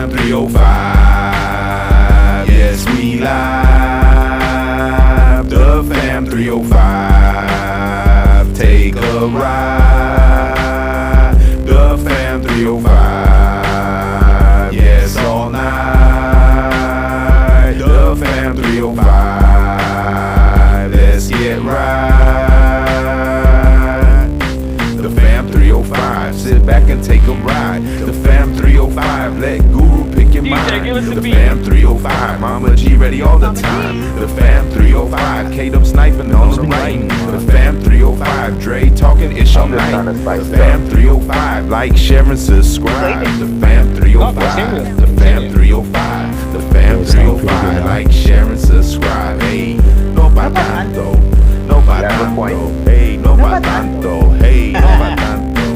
Fam 305. Yes, we live. The Fam 305. Take a ride. The Fam 305. Yes, all night. The Fam 305. Let's get right. The Fam 305. Sit back and take a ride. The Fam 305. Let Guru pick your mind. The Fam 305. Mama G ready all the time. The Fam 305. K-Dub sniping on the right. The Fam 305. Dre talking ish all night. The Fam 305. Like, share, and subscribe. The Fam 305. The Fam 305. The Fam 305. Like, share, and subscribe. Hey, no pa tanto. No pa tanto. Hey, no pa tanto. Hey, no pa tanto.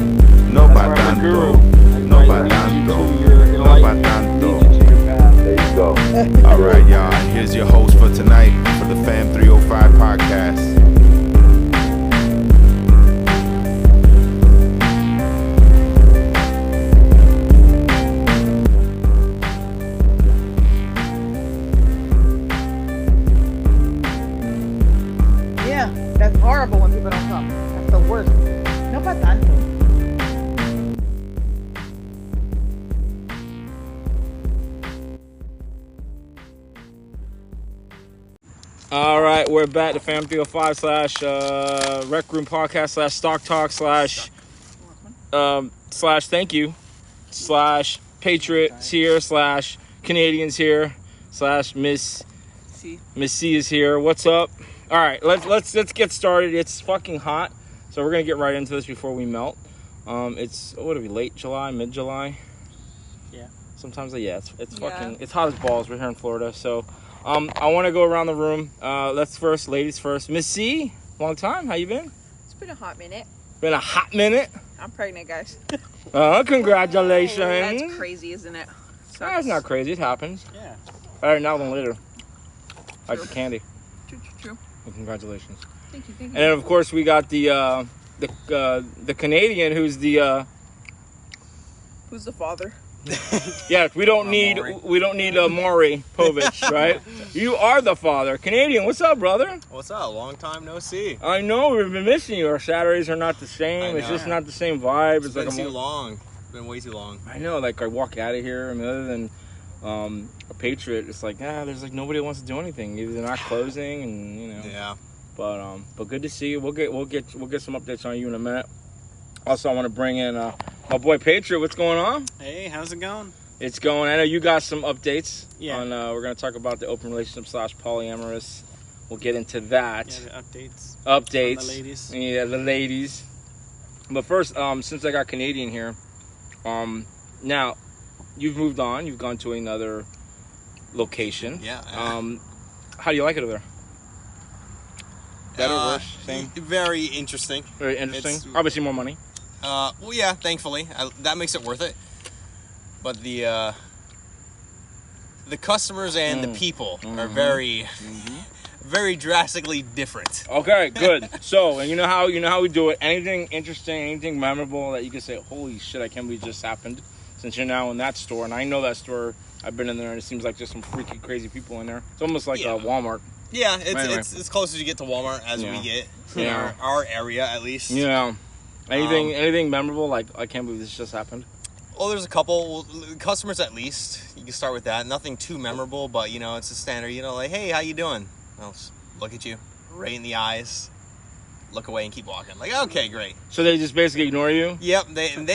No pa tanto. No pa tanto. No pa tanto. There you go. Alright, y'all. Here's your host for tonight for the Fam 305 podcast. Yeah, that's horrible when people don't come. That's the worst. No pa tanto. All right, we're back to Fam 305 slash Rec Room Podcast slash Stock Talk slash thank you slash Patriots here slash Canadians here slash Miss C is here. What's up? All right, let's get started. It's fucking hot, so we're gonna get right into this before we melt. It's what are we, late July, mid July? Yeah. Sometimes it's fucking it's hot as balls. We're here in Florida, so. I want to go around the room. Ladies first. Miss C, long time. How you been? It's been a hot minute. Been a hot minute. I'm pregnant, guys. Congratulations. That's crazy, isn't it? That's not crazy. It happens. Yeah. Better now than later. Like the candy. True. Well, congratulations. Thank you. And then of course we got the Canadian who's the. Who's the father? Yeah, we don't need Maury Povich, right? You are the father. Canadian, what's up, brother? What's up? Long time no see. I know we've been missing you. Our Saturdays are not the same. It's just not the same vibe. It's been too long. It's been way too long. I know. Like I walk out of here, I mean, other than a Patriot, it's like there's like nobody wants to do anything. Either they're not closing, and you know. Yeah. But good to see you. We'll get some updates on you in a minute. Also, I want to bring in my boy Patriot. What's going on? Hey, how's it going? It's going. I know you got some updates. Yeah. On we're gonna talk about the open relationship / polyamorous. We'll get into that. Yeah, the updates. Updates. From the ladies. Yeah, the ladies. But first, since I got Canadian here, now you've moved on. You've gone to another location. Yeah. How do you like it over there? Better, worse, same? Very interesting. Very interesting. Obviously more money. Well, yeah, thankfully. That makes it worth it. But the customers and the people are very, very drastically different. Okay, good. So, and you know how we do it. Anything interesting, anything memorable that you can say, holy shit, I can't believe it just happened. Since you're now in that store, and I know that store. I've been in there, and it seems like just some freaky, crazy people in there. It's almost like a Walmart. Yeah, Anyway. it's as close as you get to Walmart as we get in Yeah. our area, at least. Yeah. Anything memorable? Like, I can't believe this just happened. Well, there's a couple customers at least. You can start with that. Nothing too memorable, but it's a standard. Like, hey, how you doing? I'll just look at you, right in the eyes, look away, and keep walking. Like, okay, great. So they just basically ignore you? Yep. They look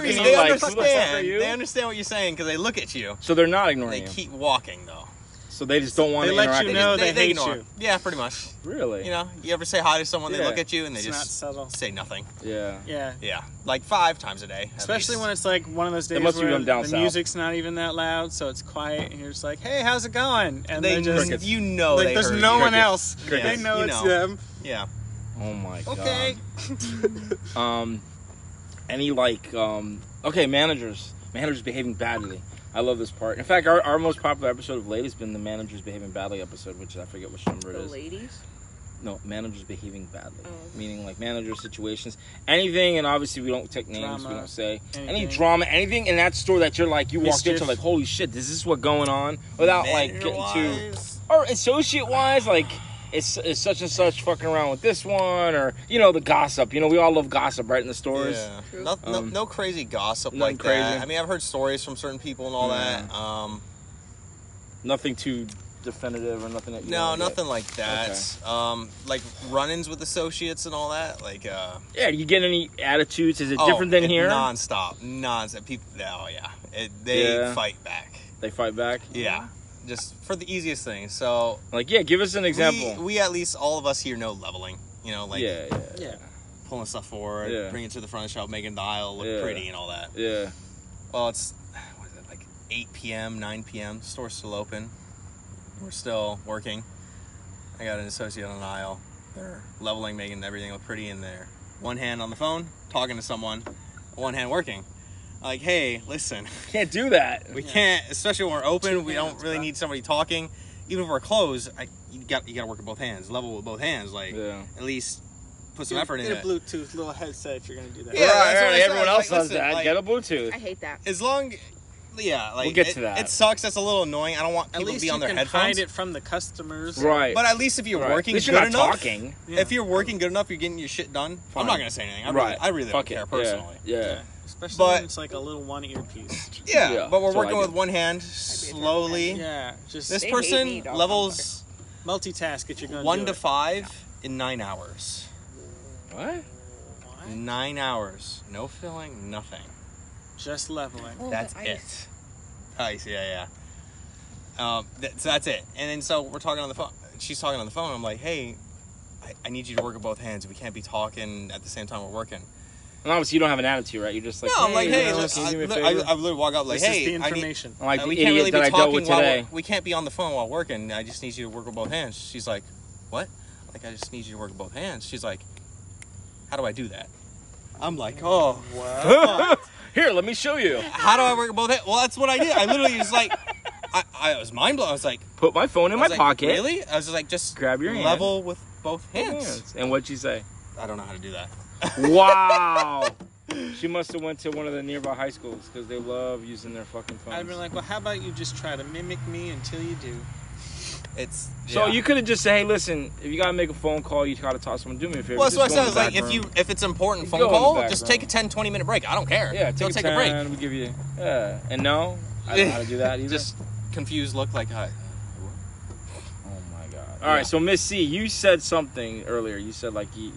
at you they like, who the fuck are understand. you? They understand what you're saying because they look at you. So they're not ignoring They you. keep walking though. So they just don't want They to let interact. you know they hate ignore. you. Yeah, pretty much. Really? You ever say hi to someone, they Yeah. look at you, and they It's not just subtle. say nothing. Yeah. Yeah. Yeah, like 5 times a day. at Especially least. when it's like one of those days must be where going down the south. music's not even that loud, so it's quiet, and you're just like, "Hey, how's it going?" And they they just Crickets. you know like they there's heard no you. one else. Crickets. They know You it's know. them. Yeah. Oh my god. Okay. Any okay, managers behaving badly. I love this part. In fact, our most popular episode of late has been the managers behaving badly episode, which I forget which number it The is. ladies? No, managers behaving badly. Oh. Meaning like manager situations, anything, and obviously we don't take names, we Drama, don't say any anything. drama, anything in that store that you're like you walked Mischief. into like holy shit, is this what going on? Without like getting too Manager-wise, or associate wise, like it's such and such fucking around with this one, or you know the gossip. You know we all love gossip, right, in the stores. Yeah. True. No crazy gossip nothing like crazy. that. I mean, I've heard stories from certain people and all Yeah. that. Nothing too definitive or nothing that you No, wanna get. nothing like that. Like run-ins with associates and all that. Like, Yeah, do you get any attitudes? Is it oh, different than it- here? Nonstop. People. Oh yeah, they Yeah. fight back. They fight back. Yeah, just for the easiest thing. So Like, yeah, give us an example. we at least all of us here know leveling. You know, like yeah, Yeah. pulling stuff forward, Yeah. bringing it to the front of the shop, making the aisle look Yeah. pretty and all that. yeah. Well, it's what is it, like 8 p.m., 9 p.m. The store's still open. We're still working. I got an associate on an aisle. They're leveling, making everything look pretty in there. One hand on the phone, talking to someone. One hand working. Like, hey, listen, Can't do that. we can't, especially when we're open. We don't hands, really bro. need somebody talking. Even if we're closed, you got to work with both hands, level with both hands. Like, Yeah. at least put some effort in Get it. a Bluetooth little headset if you're gonna do that. Yeah, Right, that's what right, I said. everyone else Like, does listen, that. like- Get a Bluetooth. I hate that. As long, yeah, like We'll get to that. It sucks. That's a little annoying. I don't want At people to least be you on their can headphones. hide it from the customers. Right. But at least if you're Right. working At least good you're not enough, talking. Yeah. if you're working good enough, you're getting your shit done. Fine. I'm not gonna say anything. I Right. really Fuck don't care it. personally. Yeah. Especially But- when it's like a little one earpiece. Yeah, Yeah, but we're that's what working I with do. one hand slowly. Yeah, just This They hate person me, dog. levels multitask if you're gonna 1 do to it. 5 in 9 hours. What? 9 hours, no filling, nothing. Just leveling. Oh, That's the ice. it. Ice, yeah. So that's it. And then so we're talking on the phone. She's talking on the phone. I'm like, hey, I need you to work with both hands. We can't be talking at the same time we're working. And obviously you don't have an attitude, right? You're just like, No, I'm like, hey, you know, look, can you do me a I favor? literally walk up like, This hey, is the I need, information. I'm like the we idiot can't really that be I dealt with talking while today. we can't be on the phone while working. I just need you to work with both hands. She's like, what? Like, I just need you to work with both hands. She's like, how do I do that? I'm like, oh, Here, let me show you. how do I work with both hands? Well, that's what I did. I literally was like, I was mind blown. I was like, Put my phone in I my was like, pocket. Really? I was just like, just Grab your hand. level with both hands. Hands. And what'd you say? I don't know how to do that. Wow. She must have went to one of the nearby high schools because they love using their fucking phones. I'd be like, well, how about you just try to mimic me until you do? It's So yeah. you could have just said, hey, listen, if you gotta make a phone call, you gotta talk to someone, do me a favor. Well, that's what I just said. go I was in the like, back room. if it's important Go phone in the call, back just room. take a 10, 20-minute break. I don't care. Yeah, Go take take a break. We give you, yeah. And no, I don't know how to do that either. Just confused look like, hi. Oh my god. All right, so Miss C, you said something earlier. You said like you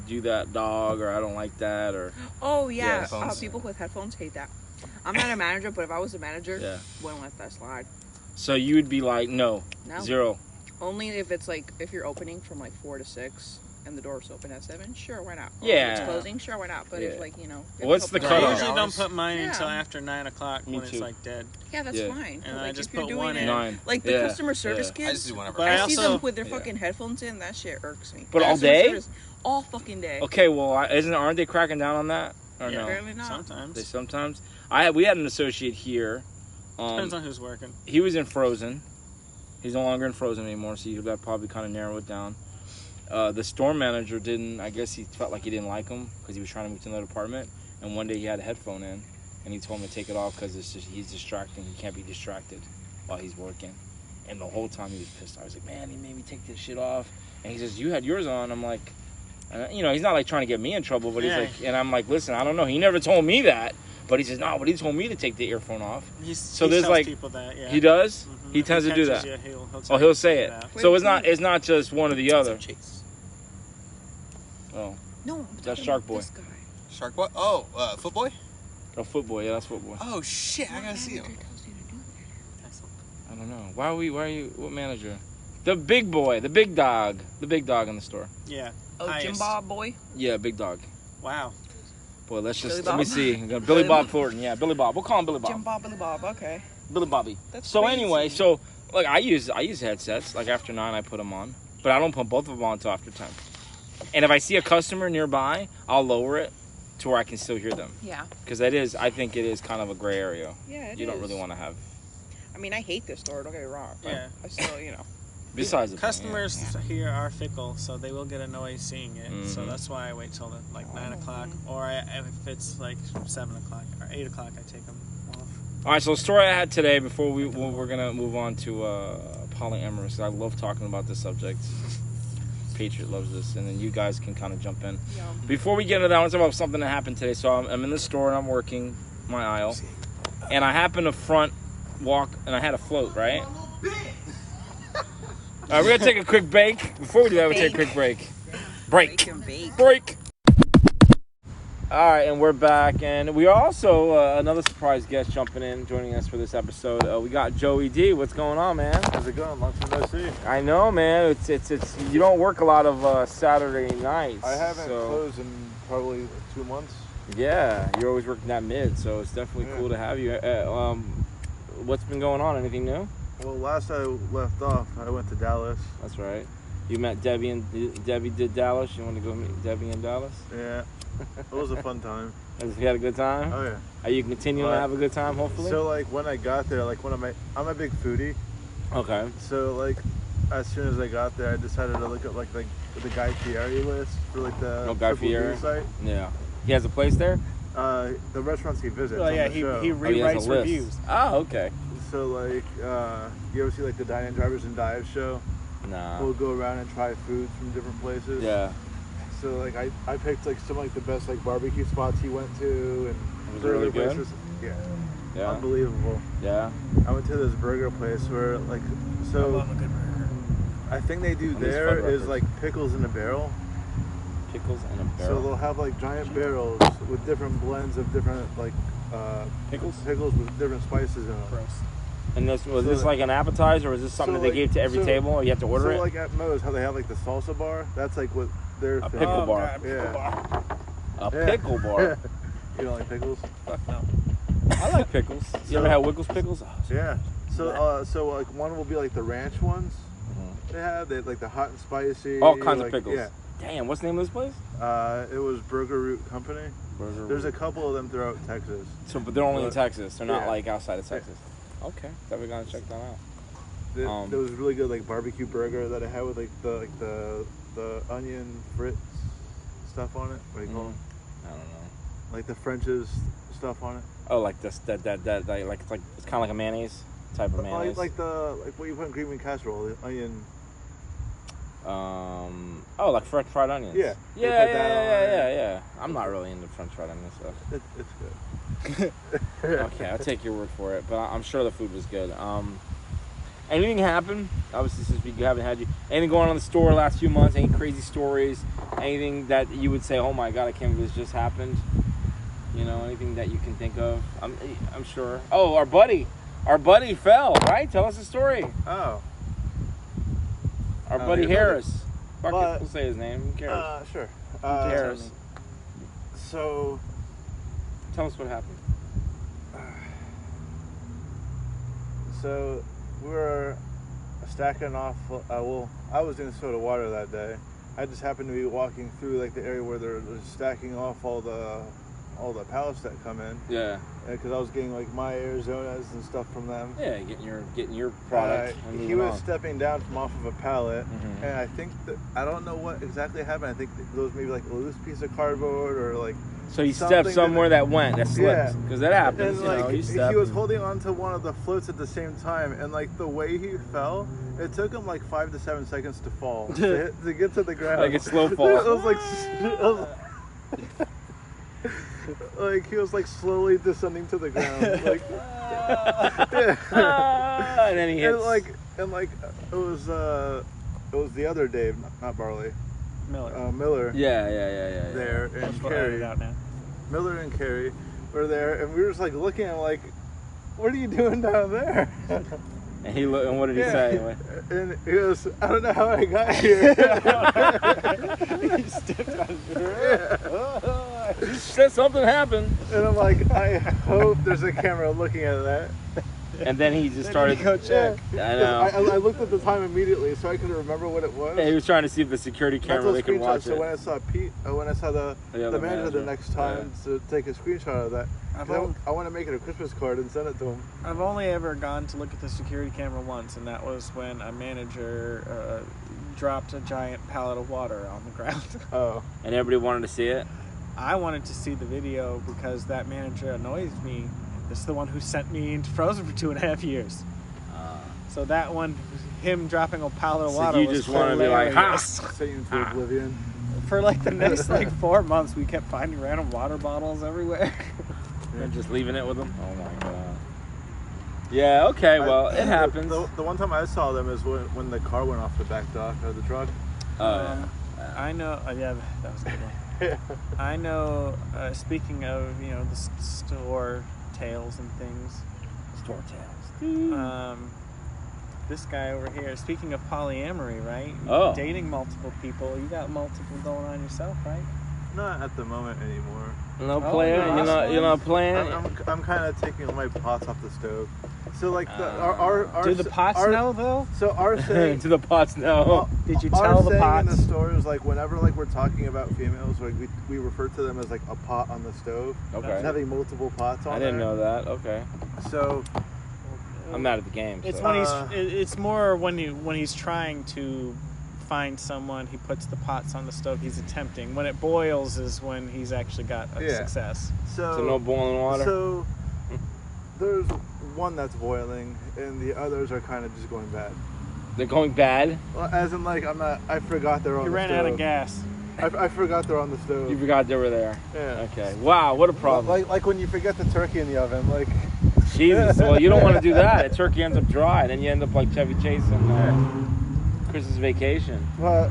do that dog, or I don't like that, or Oh yeah, headphones. people with headphones hate that. I'm not a manager, but if I was a manager, yeah. wouldn't let that slide. So you would be like, no, No. 0. Only if it's like if you're opening from like 4 to 6 and the door's open at 7, sure, why not? Or Yeah. If it's closing, sure, why not? But Yeah. if like if What's it's the open- I cutoff? usually don't Hours? put mine Yeah. until after 9 o'clock Me when too. it's like dead. Yeah, that's Yeah. fine. And But, I like, just if you're put doing one it, in. 9. like the Yeah. customer service I just kids, do whenever. But I, I see also- them with their Yeah. fucking headphones in. That shit irks me. But all Customer day? service, all fucking day. Okay, well, aren't they cracking down on that, or Yeah. no? Apparently not. Sometimes. They sometimes. We had an associate here. Depends on who's working. He was in Frozen. He's no longer in Frozen anymore, so that probably kind of narrow it down. The store manager didn't. I guess he felt like he didn't like him because he was trying to move to another apartment. And one day he had a headphone in, and he told him to take it off because he's distracting. He can't be distracted while he's working. And the whole time he was pissed. I was like, man, he made me take this shit off. And he says, you had yours on. I'm like, he's not like trying to get me in trouble, but Yeah. he's like, and I'm like, listen, I don't know. He never told me that. But he says, no, but he told me to take the earphone off. He So he there's tells like- people that, yeah. He does? Mhm. He If tends to do catches that. you, He'll say it. out. So Wait, it's not just one or the other. Chase. Oh, No, I'm That's talking Shark about Boy. this guy. Shark what? Oh, Footboy? Footboy. Yeah, that's Footboy. Oh, shit. I gotta see him. Manager tells you to do that. I don't know. Why are you, what manager? The big boy, the big dog in the store. Yeah. Oh, Jim Highest. Bob boy. Yeah, big dog. Wow. Boy, let's just, Billy let me Bob? see. Billy Bob Thornton. Yeah, Billy Bob. We'll call him Billy Bob. Jim Bob, Billy Bob. Okay. Billy Bobby. That's So crazy. anyway, like I use headsets. Like after 9, I put them on, but I don't put both of them on until after 10. And if I see a customer nearby, I'll lower it to where I can still hear them. Yeah. Because I think it is kind of a gray area. Yeah. You don't really want to have. I mean, I hate this store. Don't get me wrong. But Yeah. I still, Besides the customers here are fickle, so they will get annoyed seeing it. So that's why I wait till like 9 o'clock, or if it's like 7 o'clock or 8 o'clock, I take them off. All right, so the story I had today before we're gonna move on to polyamorous. I love talking about this subject. Patriot loves this, and then you guys can kind of jump in. Before we get into that, I want to talk about something that happened today. So I'm in the store and I'm working my aisle, and I happened to front walk, and I had a float, right? All right, we're gonna take a quick break. Before we do that, we'll take a quick break. Break. All right, and we're back, and we are also another surprise guest jumping in, joining us for this episode. We got Joey D. What's going on, man? How's it going? Long time no see. I know, man. It's you don't work a lot of Saturday nights. I haven't so, closed in probably 2 months. Yeah, you're always working that mid, so it's definitely cool to have you. What's been going on? Anything new? Well, last I left off, I went to Dallas. That's right. You met Debbie, and Debbie did Dallas. You want to go meet Debbie in Dallas? Yeah, it was a fun time. You had a good time? Oh yeah. Are you continuing to have a good time, hopefully? So like when I got there, like I'm a big foodie. Okay. So like as soon as I got there, I decided to look up like the Guy Fieri list for like the Guy Triple D Fieri site. Yeah. He has a place there? The restaurants he visits. Oh yeah, on the he show. rewrites reviews. Oh, okay. So like, you ever see like the Dine-In Drivers and Dives show? Nah. We'll go around and try foods from different places. Yeah. So like I picked like some like the best like barbecue spots he went to, and Was it really good? places. Yeah. Unbelievable. Yeah. I went to this burger place where like I love a good burger. I think they do On these there Fred is records. like pickles in a barrel. Pickles in a So barrel. they'll have like giant barrels with different blends of different like Pickles? with different spices in them. Gross. And was this like an appetizer, or is this something So, that they like- gave to every so- table, or you have to order so it? like at Moe's, how they have like the salsa bar, that's like what their A thing pickle is. bar. God, pickle Yeah. bar. A Yeah. pickle bar. You don't like pickles? Fuck no. I like pickles. You ever had Wiggles pickles? Oh, Yeah. So like one will be like the ranch ones. They like the hot and spicy. All kinds like, of pickles. Yeah. Damn, what's the name of this place? It was Burger Root Company. There's a couple of them throughout Texas. So, but they're only in Texas. They're not Yeah. like outside of Texas. Okay, thought we gotta check that out. There was really good like barbecue burger that I had with like the onion Fritz stuff on it. What do you call them? I don't know. Like the French's stuff on it. Oh, like this, that, like it's kind of like a mayonnaise type of mayonnaise. Like what you put in green bean casserole, the onion. Oh, like French fried onions. Yeah. They Yeah, put that on it. yeah. I'm not really into French fried onion stuff. It's good. Okay, I'll take your word for it, but I'm sure the food was good. Anything happen? Obviously, since we haven't had you, anything going on in the store last few months? Any crazy stories? Anything that you would say, "Oh my God, I can't believe this just happened"? You know, anything that you can think of? I'm sure. Oh, our buddy fell. Right? Tell us the story. Oh. Our buddy yeah. Harris. Fuck But- it, we'll say his name. Who cares? Sure. Harris. So Tell us what happened. So we were stacking off. I was doing soda water that day. I just happened to be walking through like the area where they're stacking off all the pallets that come in. Yeah. Because I was getting like my Arizonas and stuff from them. Yeah, getting your product. and He moving was on. stepping down from off of a pallet, Mhm. and I think that I don't know what exactly happened. I think it was maybe like a loose piece of cardboard or like. So he something stepped somewhere that Yeah. slipped. Because that happens, And you know. like You step he was and- holding onto one of the floats at the same time, and like the way he fell, it took him like 5 to 7 seconds to fall to get to the ground. Like a slow fall. It was like he was like slowly descending to the ground, like yeah. And then he hits. and it was the other Dave, not Barley, Miller. Miller. Yeah. There Let's and go edit Carrie. it out now. Miller and Carrie were there, and we were just like looking at him like, what are you doing down there? And he looked. And what did he say? And he goes, I don't know how I got here. He stepped on it. Said something happened. And I'm like, I hope there's a camera looking at that. And then he just Then he started. go check. I know. I looked at the time immediately, so I couldn't remember what it was. He was trying to see if the security That's camera a they could screenshot. watch So it. when I saw Pete, when I saw the other manager the next time to take a screenshot of that, I want to make it a Christmas card and send it to him. I've only ever gone to look at the security camera once, and that was when a manager dropped a giant pallet of water on the ground. Oh. And everybody wanted to see it. I wanted to see the video because that manager annoys me. This is the one who sent me into Frozen for 2.5 years. So that one, him dropping a pallet of So and you just want to be like, ha! Sent you into oblivion. For like the next like 4 months, we kept finding random water bottles everywhere. And just leaving it with them. Oh my god. Yeah. Okay. Well, it happens. The one time I saw them is when the car went off the back dock of the truck. I know. Yeah, that was a good one. I know. Speaking of, you know, the store tales and things. Store tales. This guy over here. Speaking of polyamory, right? Oh. Dating multiple people. You got multiple going on yourself, right? Not at the moment anymore. No plan. You're not playing. I'm kind of taking my pots off the stove. So like our do the pots know though? So our saying Do the pots know? Did you our tell the saying pots? in the stores, like whenever like we're talking about females, like we refer to them as like a pot on the stove. Okay. Just having multiple pots on I didn't there. know that. Okay. So I'm not at the game. It's so. when it's more when he's trying to find someone, he puts the pots on the stove. He's attempting. When it boils is when he's actually got a success. So no boiling water. So there's one that's boiling, and the others are kind of just going bad. They're going bad. Well, as in like I forgot they're on He the ran stove. out of gas. I forgot they're on the stove. You forgot they were there. Yeah. Okay. Wow. What a problem. Like when you forget the turkey in the oven, like. Jesus. Well, you don't want to do that. The turkey ends up dry, and then you end up like Chevy Chase on Christmas Vacation. But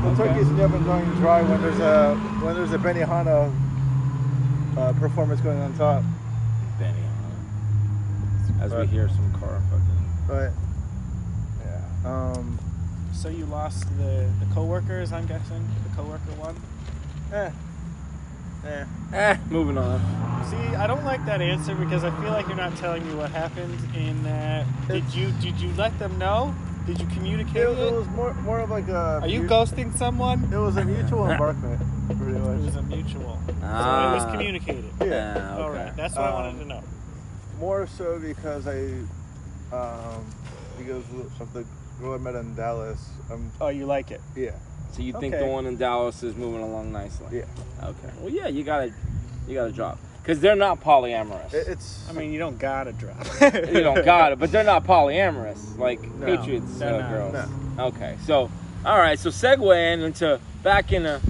the turkey's in the oven going dry when there's a Benihana performance going on top. Benihana. As we hear some car fucking. But yeah. So you lost the coworkers, I'm guessing. The coworker one. Moving on. See, I don't like that answer because I feel like you're not telling me what happened. In that, did you let them know? Did you communicate it? It was more of like a. Are you ghosting someone? It was a mutual embarkment, pretty much. It was a mutual. So it was communicated. Yeah. All right, that's what I wanted to know. More so because because of the girl I met in Dallas. Oh, you like it? Yeah. So you think the one in Dallas is moving along nicely? Yeah. Okay. Well, yeah, you gotta drop because they're not polyamorous. I mean, you don't gotta drop. You don't got it, but they're not polyamorous like Patriots they're not. girls. No. Okay. So, all right. So segueing into back into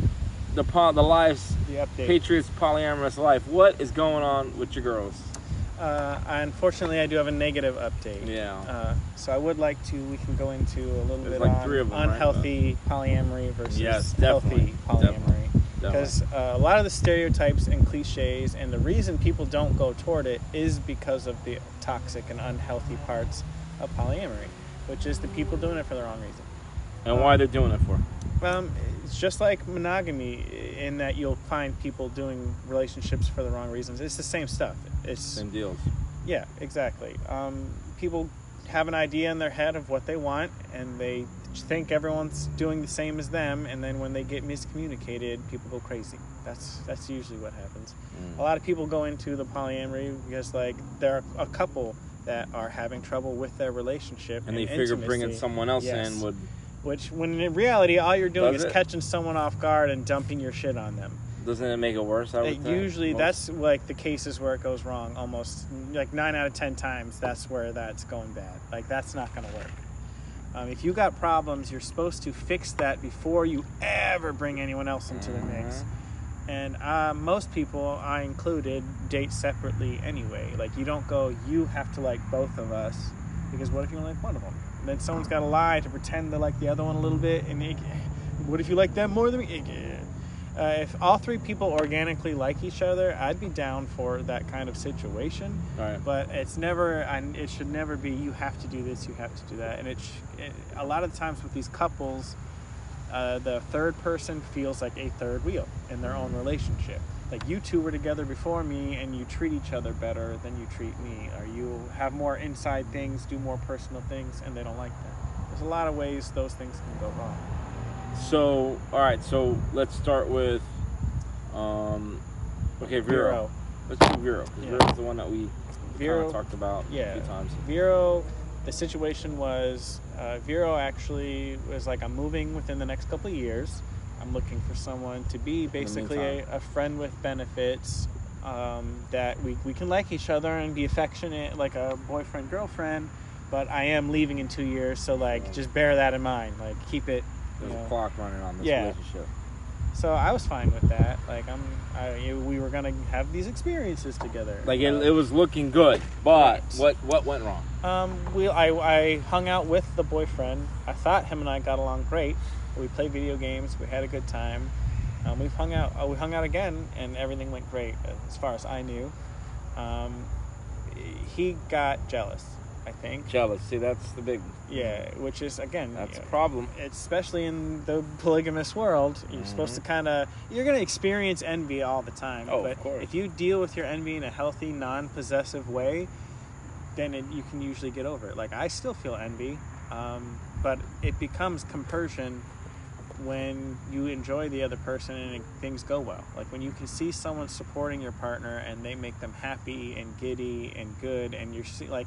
the lives, The update. Patriots polyamorous life. What is going on with your girls? Unfortunately, I do have a negative update. Yeah. So I would like to. We can go into a little There's bit like on 3 of them, right? unhealthy polyamory versus Yes, healthy definitely. polyamory. Because a lot of the stereotypes and cliches, and the reason people don't go toward it is because of the toxic and unhealthy parts of polyamory, which is the people doing it for the wrong reason. And why they're doing it for? It's just like monogamy in that you'll find people doing relationships for the wrong reasons. It's the same stuff. It's Same deals. Yeah, exactly. People have an idea in their head of what they want, and they think everyone's doing the same as them, and then when they get miscommunicated, people go crazy. That's usually what happens. A lot of people go into the polyamory because like there are a couple that are having trouble with their relationship, And they figure bringing intimacy. someone else Yes. in would. Which, when in reality, all you're doing Does is it? catching someone off guard and dumping your shit on them. Doesn't it make it worse? I would think? Usually, that's like the cases where it goes wrong. Almost like 9 out of 10 times, that's where that's going bad. Like that's not going to work. If you got problems, you're supposed to fix that before you ever bring anyone else into the mix. And most people, I included, date separately anyway. Like you don't go, you have to like both of us, because what if you only like one of them? And then someone's got to lie to pretend to like the other one a little bit. And what if you like them more than me? If all 3 people organically like each other, I'd be down for that kind of situation. Right. But it's never, it should never be, you have to do this, you have to do that. And a lot of the times with these couples, the third person feels like a third wheel in their own relationship. like you two were together before me and you treat each other better than you treat me, or you have more inside things, do more personal things, and they don't like that. There's a lot of ways those things can go wrong. So, all right. So let's start with, okay, Vero. Let's do Vero, because Vero's the one that we kind of talked about a few times. Vero, the situation was, Vero actually was like, I'm moving within the next couple of years. I'm looking for someone to be basically a friend with benefits, that we can like each other and be affectionate, like a boyfriend, girlfriend, but I am leaving in 2 years, so like just bear that in mind. Like keep it. There's a clock running on this relationship. So I was fine with that. Like we were gonna have these experiences together. Like it was looking good, but what went wrong? I hung out with the boyfriend. I thought him and I got along great. We played video games. We had a good time. We hung out again, and everything went great as far as I knew. He got jealous, I think. Jealous. See, that's the big one. Yeah, which is, again, that's a problem. Especially in the polygamous world, you're supposed to you're going to experience envy all the time. But of course. If you deal with your envy in a healthy, non-possessive way, then you can usually get over it. Like, I still feel envy, but it becomes compersion when you enjoy the other person and things go well. Like when you can see someone supporting your partner and they make them happy and giddy and good, and you're like,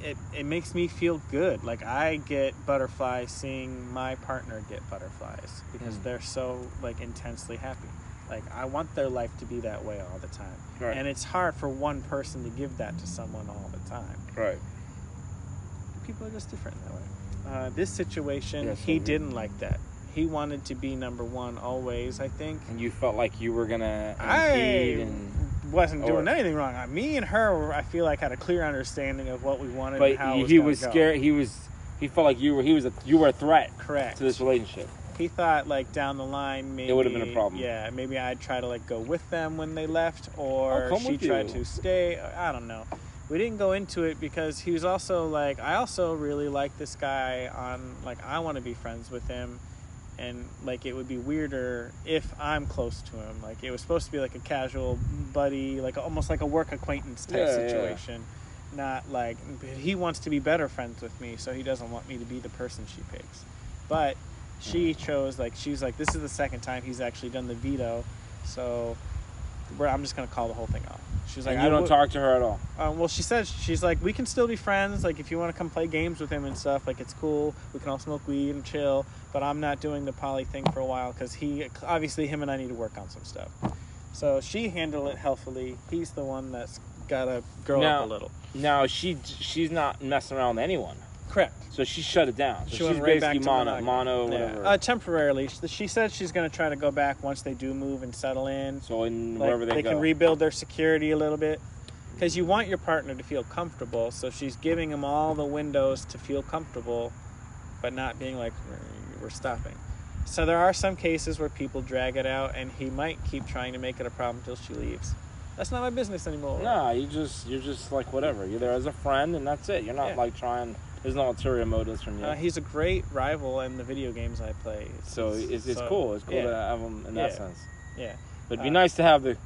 it makes me feel good. Like I get butterflies seeing my partner get butterflies because they're so like intensely happy. Like I want their life to be that way all the time. Right. And it's hard for one person to give that to someone all the time. Right. People are just different that way. This situation, he didn't like that. He wanted to be number one always, I think. And you felt like you were gonna wasn't doing anything wrong. Me and her, I feel like, had a clear understanding of what we wanted and how it was he was go. scared. He felt like you were a threat. Correct. To this relationship. He thought like down the line maybe it would have been a problem. Yeah, maybe I'd try to like go with them when they left, or she tried to stay. I don't know. We didn't go into it because he was also like, I also really like this guy on, like, I want to be friends with him. And like it would be weirder if I'm close to him. Like it was supposed to be like a casual buddy, like almost like a work acquaintance type situation. Not like he wants to be better friends with me, so he doesn't want me to be the person she picks. But she chose, like, she's like, this is the second time he's actually done the veto, so I'm just gonna call the whole thing off. She's like, and you don't talk to her at all. Well, she says, she's like, we can still be friends. Like, if you want to come play games with him and stuff, like, it's cool. We can all smoke weed and chill. But I'm not doing the poly thing for a while because obviously him and I need to work on some stuff. So she handled it healthily. He's the one that's got to grow up a little. Now, she's not messing around with anyone. Correct. So she shut it down. So she's right basically mono, whatever. Temporarily. She said she's going to try to go back once they do move and settle in. So wherever they go. They can rebuild their security a little bit. Because you want your partner to feel comfortable, so she's giving him all the windows to feel comfortable, but not being like, we're stopping. So there are some cases where people drag it out, and he might keep trying to make it a problem until she leaves. That's not my business anymore. No, you're just like whatever. You're there as a friend, and that's it. You're not like trying. There's no ulterior motives from you. He's a great rival in the video games I play. It's cool. It's cool to have him in that sense. Yeah. But it'd be nice to have the.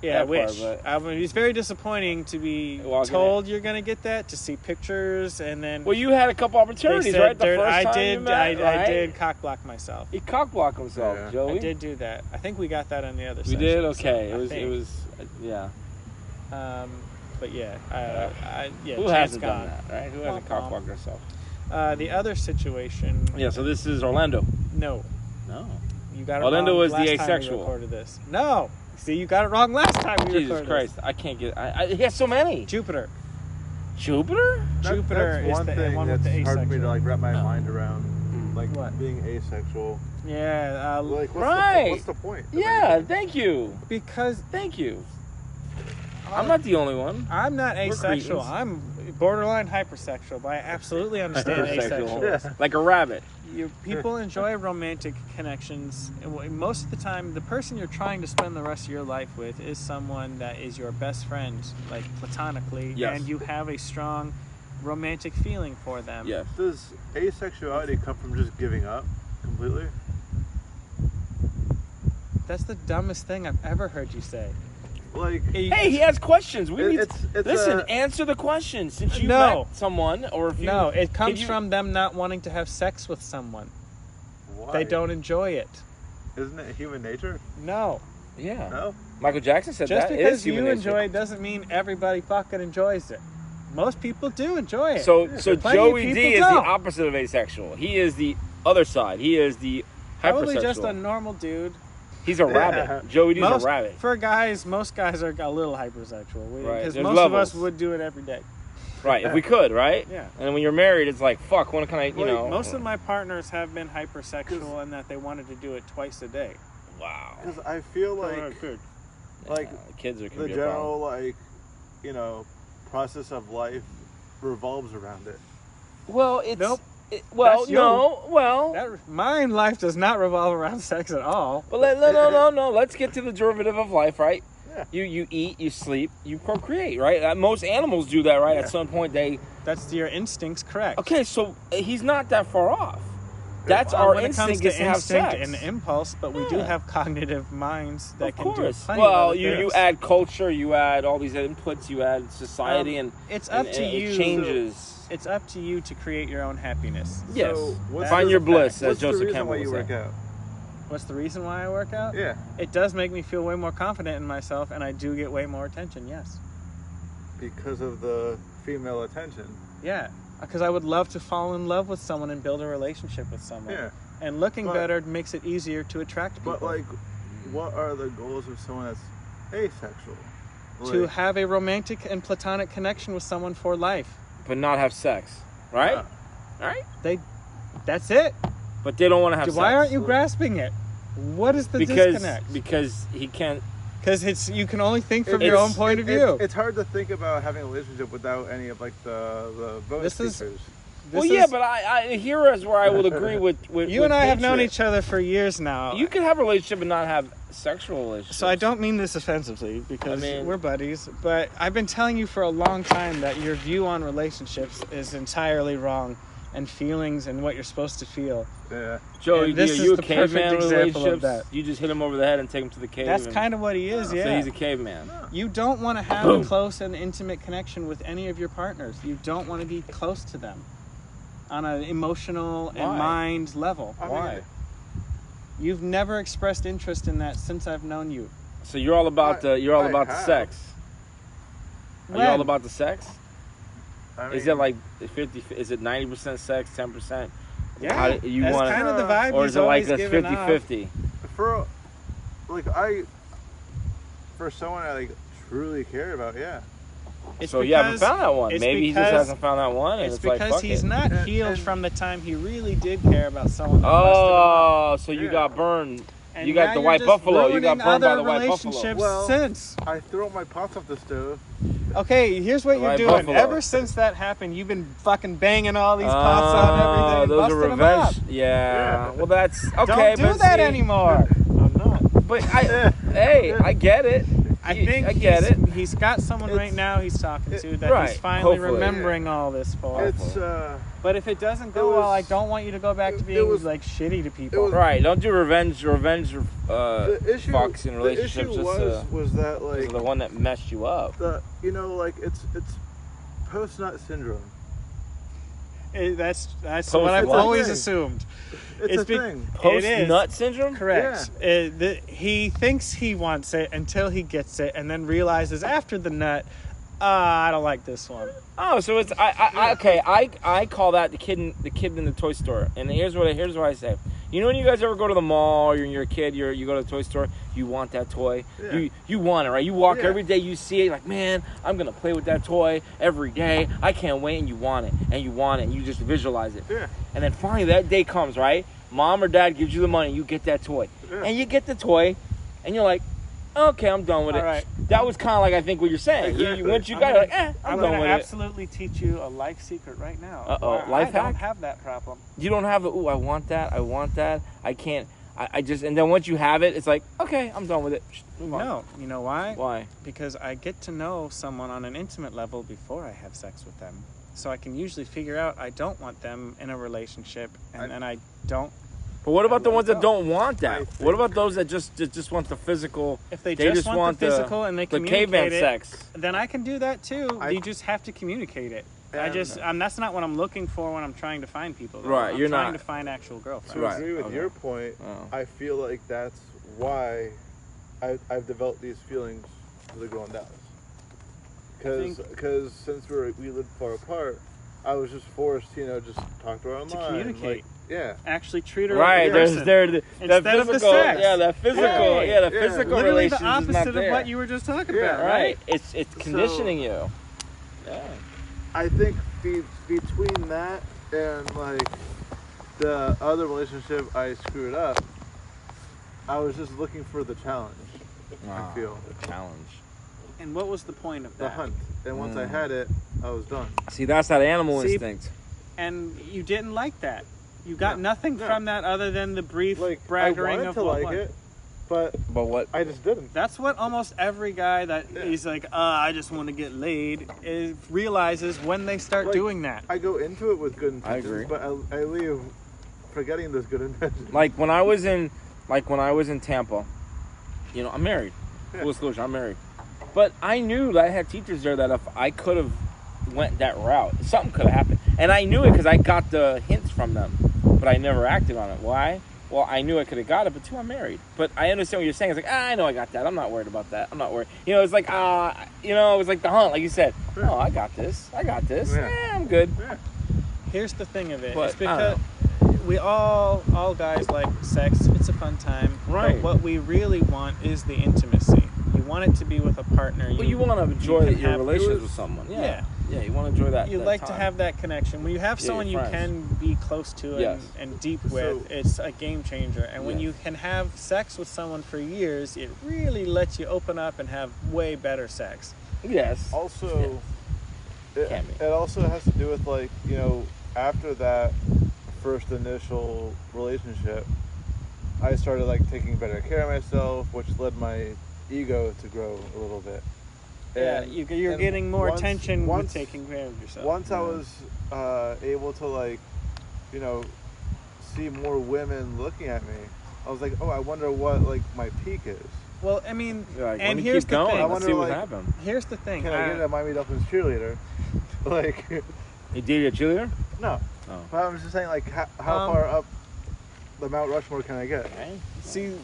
Yeah, I wish. It's very disappointing to be told you're going to get that, to see pictures, and then... Well, you had a couple opportunities, right? The first time you met, I did cock block myself. He cock blocked himself, Joey. I did do that. I think we got that on the other session. We did? Okay. So it was, yeah. But yeah, who hasn't done that, right? Who hasn't cock blocked herself? The other situation... Yeah, so this is Orlando. No. You got it Orlando wrong was last the asexual. time we recorded this. No! See, you got it wrong last time we recorded Jesus Christ, I can't get... he has so many. Jupiter? Jupiter That's is one thing one that's with the hard for me to asexual. like wrap my mind around. Like What? being asexual. Yeah. Like, what's the point? Yeah, thank you. Because... Thank you. I'm not the only one. I'm not asexual. I'm borderline hypersexual, but I absolutely understand asexual. Yeah. Like a rabbit. People enjoy romantic connections. Most of the time, the person you're trying to spend the rest of your life with is someone that is your best friend, like platonically, and you have a strong romantic feeling for them. Yes. Does asexuality come from just giving up completely? That's the dumbest thing I've ever heard you say. Like, Hey, he has questions. We need it's listen. a- Answer the question. Since you No. met someone, or if you No, it comes you- from them not wanting to have sex with someone. why? They don't enjoy it. Isn't it human nature? No. Yeah. No. Michael Jackson said Just that. It because is you human nature. enjoy it doesn't mean everybody fucking enjoys it. Most people do enjoy it. So Plenty of Joey D people is don't. the opposite of asexual. He is the other side. He is the Probably hypersexual. just a normal dude. He's a rabbit. Joey D's a rabbit. For guys, most guys are a little hypersexual. Right, Because there's most of levels. us would do it every day. Right, if we could, right? Yeah. And when you're married, it's like, fuck, when can I, you know. Most of my partners have been hypersexual in that they wanted to do it twice a day. Wow. Because I feel like Yeah, kids are can the be a problem. general like, you know, process of life revolves around it. Well, it's. Nope. Well, That's you. no. Well. Mine life does not revolve around sex at all. But no. Let's get to the derivative of life, right? Yeah. You eat, you sleep, you procreate, right? Most animals do that, right? Yeah. At some point, they. That's your instincts, correct? Okay, so he's not that far off. That's our when it comes instinct to is to have instinct sex. and impulse, but we do Yeah. have cognitive minds that Of can do course. plenty of Well, other you things. add culture, you add all these inputs, you add society, and It's up and to it you. changes. It's up to you to create your own happiness. Yes. So what's Find the- your bliss, as What's the Joseph reason Campbell why would you say. work out? What's the reason why I work out? Yeah. It does make me feel way more confident in myself, and I do get way more attention, yes. Because of the female attention. Yeah, because I would love to fall in love with someone and build a relationship with someone. Yeah. And looking But- better makes it easier to attract people. But like, what are the goals of someone that's asexual? To Like, have a romantic and platonic connection with someone for life. But not have sex, right? Yeah. Right? That's it. But they don't want to have sex. Why aren't you grasping it? What is the disconnect? Because he can't. Because you can only think from It's- your own point of view. It's hard to think about having a relationship without any of like the bonus This is- features. This yeah, is- but I here is where I will agree with you with and I have known Patriot. each other for years now. You can have a relationship and not have sexual relationships. So I don't mean this offensively because I mean- we're buddies, but I've been telling you for a long time that your view on relationships is entirely wrong, and feelings and what you're supposed to feel. Yeah. Joey, And this are is you a the caveman perfect in example of relationships? that. You just hit him over the head and take him to the cave. That's and- kind of what he is, So yeah. he's a caveman. You don't want to have Boom. a close and intimate connection with any of your partners. You don't want to be close to them on an emotional Why? and mind level. I mean, Why? You've never expressed interest in that since I've known you. So you're all about the I the have. sex. Are you When? all about the sex? I Is mean, it like 50? Is it 90% sex, 10%? Yeah, How do you that's wanna- kind of the vibe Or he's is it like always that's given off. 50-50? for for someone I like truly care about, yeah. It's So you haven't because- found that one. it's Maybe he just because- hasn't found that one, and It's it's, like because fuck he's it. not And- healed and- from the time he really did care about someone. that busted him up. Oh, so you Yeah. got burned. And You got now the you're white just buffalo. You got ruining burned by other the white buffalo. relationships Well- since. I throw my pots off the stove. Okay, here's what The you're white doing. buffalo. Ever since that happened, you've been fucking banging all these pots on everything, and Those are busting them up. revenge. Yeah. Well, that's okay. Don't do but that see, anymore. I'm not. But hey, I get it. I think I get he's- it. He's got someone right It's- now he's talking to that right, he's finally hopefully. remembering all this for. It's But if it doesn't It go well, I was- don't want you to go back to it being was- like shitty to people. was- Right. Don't do revenge. the issue. Fucks in relationships. The issue Just was that was like the one that messed you up. like it's post nut syndrome. That's Post what I've what? always Thing. assumed. It's a be- thing. Post is. nut syndrome. Correct. He thinks he wants it until he gets it, and then realizes after the nut, I don't like this one. Oh, so it's I call that the kid in the toy store. And here's what I say. You know when you guys ever go to the mall, or you're a kid, you go to the toy store, you want that toy. Yeah. You want it, right? You walk Yeah. every day, you see it, like, man, I'm gonna play with that toy every day. I can't wait, and you want it, and you want it, and you just visualize it. Yeah. And then finally that day comes, right? Mom or dad gives you the money, you get that toy. Yeah. And you get the toy, and you're like, okay, I'm done with it. All right. That was kind of like I think what you're saying. Exactly. Once you I'm got it, gonna- like, I'm I'm done going with to it. absolutely teach you a life secret right now. Uh-oh, Where life I don't hack? have that problem. You don't have the, ooh, I want that, I can't, I just, and then once you have it, it's like, okay, I'm done with it. Move on. No, you know why? Why? Because I get to know someone on an intimate level before I have sex with them. So I can usually figure out I don't want them in a relationship, and then I don't But what about the ones that go. don't want that? I What about those that just want the physical? If they They just want the physical and they the communicate caveman it, sex. then I can do that too. I- You just have to communicate it. And- That's not what I'm looking for when I'm trying to find people. Though. Right, I'm you're trying not- to find actual girlfriends. To Right, agree with okay. your point, Oh. I feel like that's why I've developed these feelings for the girl in Dallas. Because since we lived far apart, I was just forced, just talk to her online. communicate. Like, yeah. Actually treat her Right, like a there's person. that Instead of the physical, sex. yeah, that physical, Right. yeah, the Yeah. physical Literally the relations is not opposite of there. what you were just talking Yeah, about, Right, right? it's conditioning you. Yeah. I think between that and like the other relationship I screwed up, I was just looking for the challenge. I feel the challenge. And what was the point of the that? hunt, and once I had it, I was done. See, that's that animal See, instinct. And you didn't like that. You got nothing no. from that other than the brief Like I bragging wanted of to what like won. it, but But what? I just didn't. That's what almost every guy that is like, I just want to get laid, realizes when they start Like, doing that. I go into it with good I intentions, agree. but I leave forgetting those good intentions. Like when I was in Tampa, I'm married. Yeah. Full disclosure, I'm married. But I knew that I had teachers there that if I could have went that route, something could have happened. And I knew it because I got the hints from them, but I never acted on it. Why? Well, I knew I could have got it, but I'm married. But I understand what you're saying. It's like, I know I got that. I'm not worried about that. I'm not worried. It's like, it was like the hunt, like you said. Oh, I got this. Yeah. I'm good. Here's the thing of it. But, It's because we all guys like sex. It's a fun time. Right. But what we really want is the intimacy. You want it to be with a partner. But you want to enjoy can your have- relationship with someone. Yeah, you want to enjoy that. You that like to time. have that connection. When you have Yeah, someone you your friends. can be close to Yes. and deep with, So- it's a game changer. And when Yes. you can have sex with someone for years, it really lets you open up and have way better sex. Yes. Also, Can be. it also has to do with like after that first initial relationship, I started like taking better care of myself, which led my ego to grow a little bit. Yeah, And- you're and getting more once- attention once- with taking care of yourself. Once I was able to like, see more women looking at me, I was like, oh, I wonder what like my peak is. Well, I mean, You're like, let and me here's keep the going. thing. I Let's wonder, see what like- happened. Here's the thing. Can I get a Miami Dolphins cheerleader? Like, You dated a cheerleader? no. Oh. But I was just saying, like, how Um, far up the Mount Rushmore can I get? See,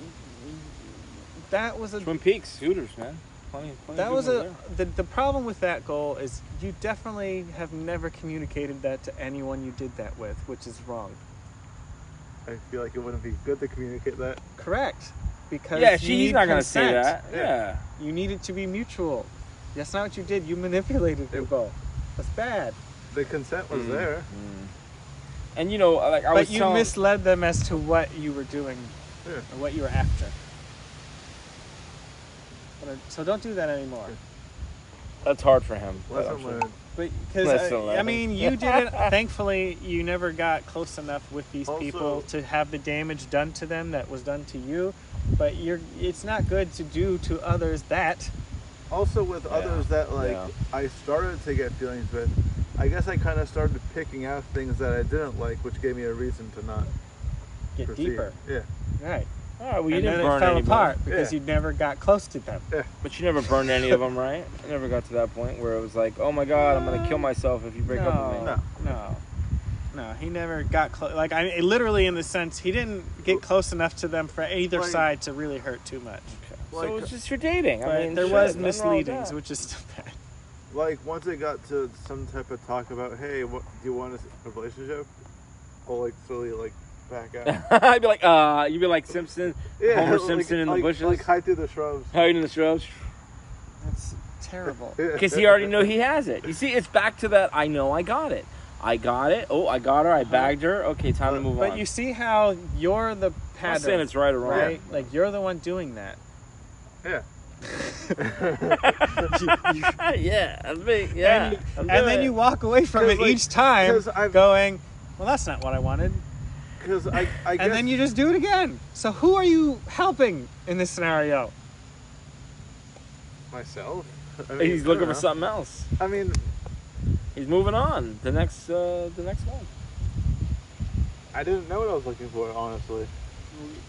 that was a Twin Peaks, Hooters, man. Plenty that of was good a ones there. the problem with that goal is you definitely have never communicated that to anyone you did that with, which is wrong. I feel like it wouldn't be good to communicate that. Correct. Because Yeah, you she's need not gonna say consent. that. Yeah. You need it to be mutual. That's not what you did. You manipulated people. That's bad. The consent was there. And like I was But you telling, misled them as to what you were doing Yeah. or what you were after. So don't do that anymore. that's hard for him. Lesson learned. Because Listen, I Lennon. mean, you didn't. Thankfully, you never got close enough with these Also- people to have the damage done to them that was done to you. But it's not good to do to others that. Also, with others that like Yeah. I started to get feelings with, I guess I kind of started picking out things that I didn't like, which gave me a reason to not Get proceed. deeper. Yeah. Right. All right, well, you And didn't then burn it fell anybody. apart because Yeah. you never got close to them. But you never burned any of them, right? You never got to that point where it was like, oh my God, I'm gonna kill myself if you break up with me. No, he never got close. Like literally, in the sense, he didn't get close enough to them for either Like- side to really hurt too much. Like, So it's just your dating. But I mean, there shit, was nothing wrong with misleadings, that. which is still bad. like once it got to some type of talk about, hey, what do you want a relationship? I'll like slowly like back out. I'd be like, you'd be like Simpson, Homer like- Simpson in the like- bushes, like hide through the shrubs. hiding in the shrubs, That's terrible. because he already know he has it. You see, it's back to that. I know I got it. I got it. Oh, I got her. I bagged her. Okay, time to move on. But you see how you're the I'm not pattern, saying it's right or wrong. right? Like you're the one doing that. Yeah. Yeah, that's me. Yeah, And then you walk away from it 'Cause, like, each time 'cause I've- going, well, that's not what I wanted. Because I guess. And then you just do it again. So who are you helping in this scenario? myself. I mean, He's I looking don't for know. something else. I mean, He's moving on. The next one. I didn't know what I was looking for, honestly.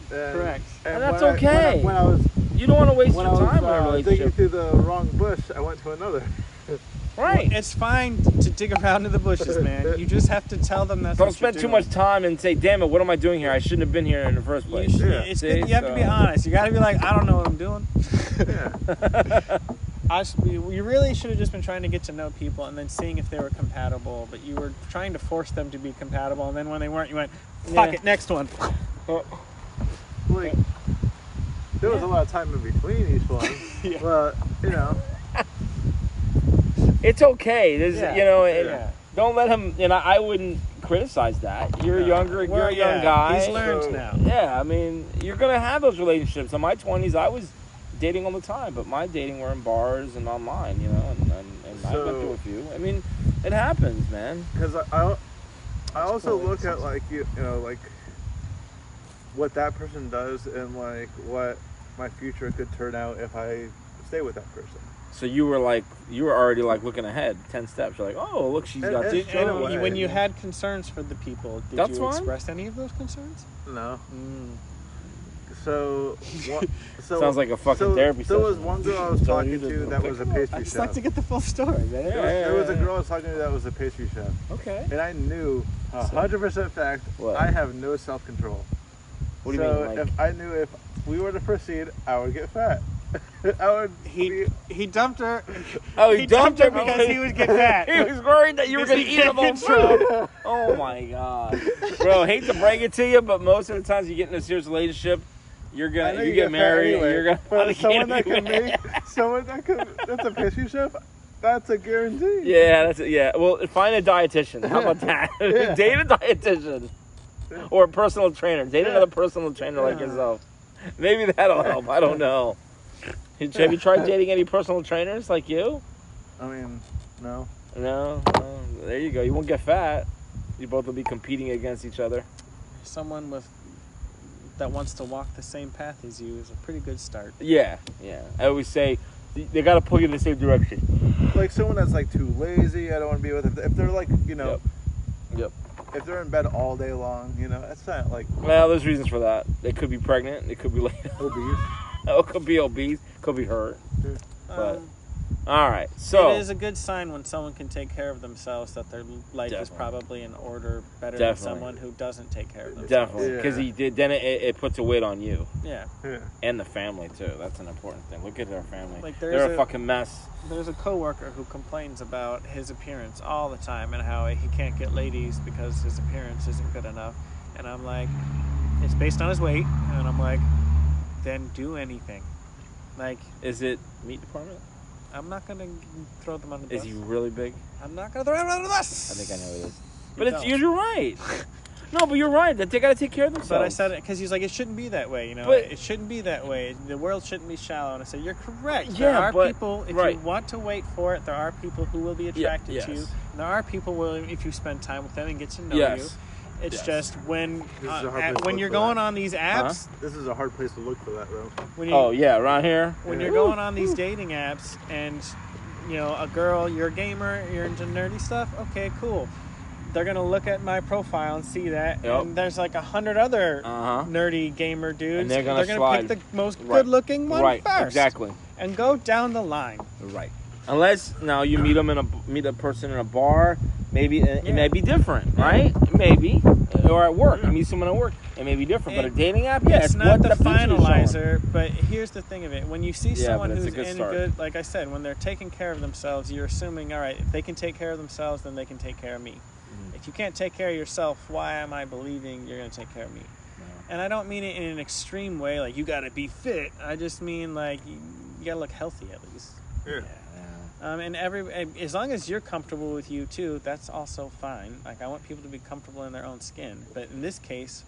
Correct. And that's when okay. When I was You don't want to waste when your I time in a was digging relationship. through the wrong bush, I went to another. Right. It's fine to dig around in the bushes, man. You just have to tell them that's Don't what you're spend too doing. much time and say, damn it, what am I doing here? I shouldn't have been here in the first You, place. it's See? good. You have to be So- honest. You got to be like, I don't know what I'm doing. Yeah. You really should have just been trying to get to know people and then seeing if they were compatible. But you were trying to force them to be compatible, and then when they weren't, you went, fuck Yeah. it, next one. Like, there was a lot of time in between each one. Yeah. But, you know. It's okay. There's, Yeah. you know, Yeah. don't let him, you know, I wouldn't criticize that. You're younger, you're a young guy. He's learned so- now. Yeah, I mean, you're going to have those relationships. In my 20s, I was dating all the time, but my dating were in bars and online, you know, and I went through a few. I mean, it happens, man. Because I also cool. look at, like, you know, like, what that person does and, like, what my future could turn out if I stay with that person. So you were already like looking ahead 10 steps. You're like, oh, look, she's got And- this. and- And way. when you had concerns for the people, did That's you fine. express any of those concerns? No. Mm. So, Sounds like a fucking therapy There was session. one girl I was So talking you to did- that was a pastry I just chef. like to get the full story, man. There was a girl I was talking to that was a pastry chef. Okay. And I knew 100% fact What? I have no self-control. What do you so mean? Like, if I knew if we were to proceed, I would get fat. I would He dumped her. oh, He dumped her because he would get fat. He was worried that you were going to eat the whole food. Oh my god, bro! Hate to break it to you, but most of the times you get in a serious relationship, you're I gonna know you get fat married. anyway, And you're but gonna someone that can make that's a pastry chef. That's a guarantee. Yeah, that's it. Yeah. Well, find a dietitian. How about that? Yeah. Date a dietitian or a personal trainer. Date another personal trainer like yourself. Maybe that'll help. I don't know. Have you tried dating any personal trainers like you? I mean, no. No. There you go. You won't get fat. You both will be competing against each other. Someone that wants to walk the same path as you is a pretty good start. Yeah. I always say they got to pull you in the same direction. Like someone that's like too lazy, I don't want to be with. If they're like, you know, Yep. if they're in bed all day long, you know, that's not like Well, there's reasons for that. They could be pregnant. They could be late. obese. It could be obese. Could be hurt. But Um, all right. So it is a good sign when someone can take care of themselves that their life is Definitely. probably in order better Definitely. than someone who doesn't take care of themselves. definitely Yeah. because he did. Then it puts a weight on you Yeah. Yeah. and the family too. That's an important thing. Look at their family. Like, They're there's a a- fucking mess. There's a coworker who complains about his appearance all the time and how he can't get ladies because his appearance isn't good enough. And I'm like, it's based on his weight. And I'm like, then do anything. Like, Is it meat department? I'm not gonna throw them on the Is bus. he really big? I'm not gonna throw them on the bus. I think I know who it is. You But don't. you're right. No, but you're right. That they got to take care of themselves. But I said it because he's like, it shouldn't be that way, you know. But- It shouldn't be that way. The world shouldn't be shallow. And I said, you're correct. Yeah, There are but- people, if right. you want to wait for it, there are people who will be attracted yes. to you. And there are people willing, if you spend time with them and get to know Yes. you. It's Yes. just when This is a hard place to when look you're for going that. on these apps, This is a hard place to look for that, though. when you Oh yeah, around here. when you're going on these dating apps and you know a girl, you're a gamer, you're into nerdy stuff. Okay, cool. They're gonna look at my profile and see that, Yep. and there's like 100 other Uh-huh. nerdy gamer dudes. And they're gonna pick slide. the most Right. good-looking one Right. first, Exactly. and go down the line. Right. Unless now you meet a person in a bar, maybe it may be different, right? Maybe, or at work, you meet someone at work, it may be different. But a dating app, yeah, It's not what the future is showing. finalizer, but here's the thing of it: when you see Yeah, someone but it's who's a good in start. good, like I said, when they're taking care of themselves, you're assuming, all right, if they can take care of themselves, then they can take care of me. Mm-hmm. If you can't take care of yourself, why am I believing you're going to take care of me? And I don't mean it in an extreme way, like you got to be fit. I just mean like you got to look healthy at least. Yeah. And as long as you're comfortable with you too, that's also fine. Like I want people to be comfortable in their own skin. But in this case,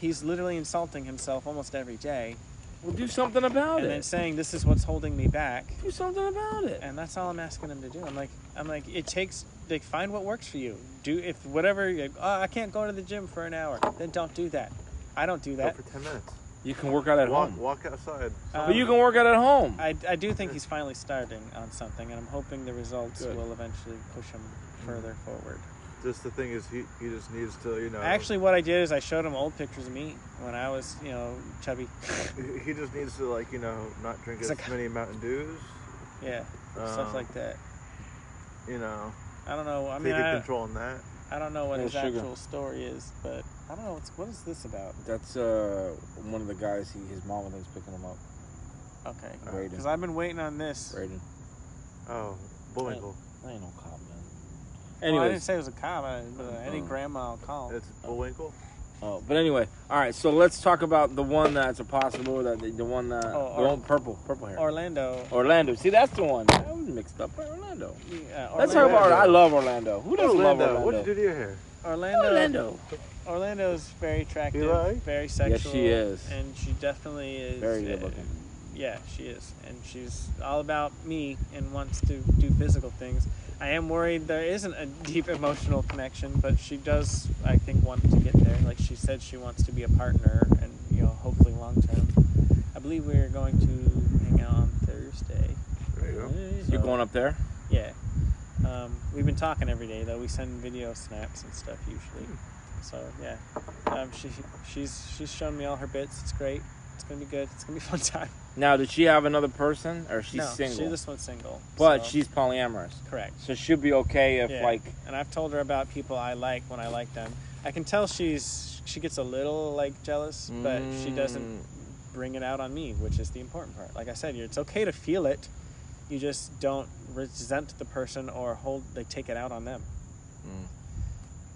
he's literally insulting himself almost every day, Well, do something about and then it. saying this is what's holding me back. Do something about it. And that's all I'm asking him to do. I'm like, it takes. Like, find what works for you. Do if whatever. Like, I can't go to the gym for an hour. Then don't do that. I don't do Go that. for 10 minutes. You can work out at home. Walk outside. But you can work out at home. I do think he's finally starting on something, and I'm hoping the results Good. will eventually push him further forward. Just the thing is, he just needs to, you know. Actually, what I did is I showed him old pictures of me when I was, you know, chubby. He just needs to, like, you know, not drink as many Mountain Dews. Yeah, stuff like that. You know. I don't know. I taking mean, control on that. I don't know what No his sugar. actual story is, but I don't know. What is this about? That's one of the guys. His mom I think's picking him up. Okay. Raiden. Because I've been waiting on this. Raiden. Oh, Bullwinkle. I ain't no cop, man. Well, I Anyways. didn't say it was a cop, but any grandma will call. It's Bullwinkle. Oh, but anyway, all right. So let's talk about the one that's a possible. That the one that the one purple hair. Orlando. See, that's the one. I was mixed up. Orlando. Yeah, Let's talk about. I love Orlando. Who doesn't love Orlando? What'd you do to your hair? Orlando's very attractive, You like? very sexual. Yes, she is. And she definitely is. Very good looking. Yeah, she is. And she's all about me and wants to do physical things. I am worried there isn't a deep emotional connection, but she does, I think, want to get there. Like she said, she wants to be a partner and, you know, hopefully long term. I believe we're going to hang out on Thursday. There you go. So, You're going up there? Yeah. We've been talking every day, though. We send video snaps and stuff usually. So, yeah. She's shown me all her bits. It's great. It's going to be good. It's going to be a fun time. Now, did she have another person, or she's single? This one's single. But so- she's polyamorous. Correct. So she'll be okay if, like... And I've told her about people I like when I like them. I can tell she gets a little, like, jealous, but she doesn't bring it out on me, which is the important part. Like I said, it's okay to feel it. You just don't resent the person or take it out on them.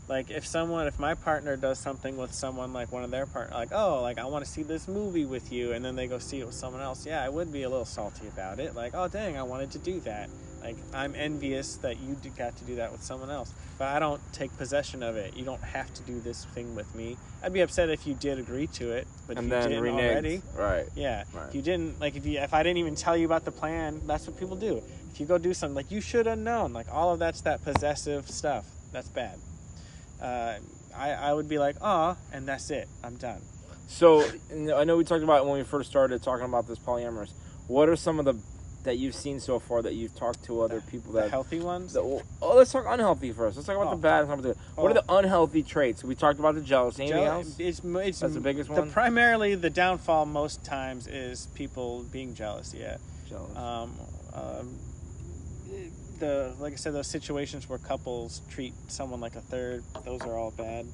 Like if my partner does something with someone, like one of their partner, like, oh, like I want to see this movie with you, and then they go see it with someone else. Yeah, I would be a little salty about it. Like, oh dang, I wanted to do that. Like I'm envious that you got to do that with someone else, but I don't take possession of it. You don't have to do this thing with me. I'd be upset if you did agree to it, but if you didn't already. Right. Yeah. Right. If you didn't, like if I didn't even tell you about the plan, that's what people do. If you go do something, like you should have known, like all of that's that possessive stuff. That's bad. I would be like, and that's it. I'm done. So, I know we talked about when we first started talking about this polyamorous. What are some of the that you've seen so far that you've talked to other people that... The healthy ones? Let's talk unhealthy first. Let's talk about the bad and some of the good. What are the unhealthy traits? We talked about the jealousy. Anything else? It's That's the biggest one? Primarily, the downfall most times is people being jealous, yeah. Jealous. Like I said, those situations where couples treat someone like a third, those are all bad.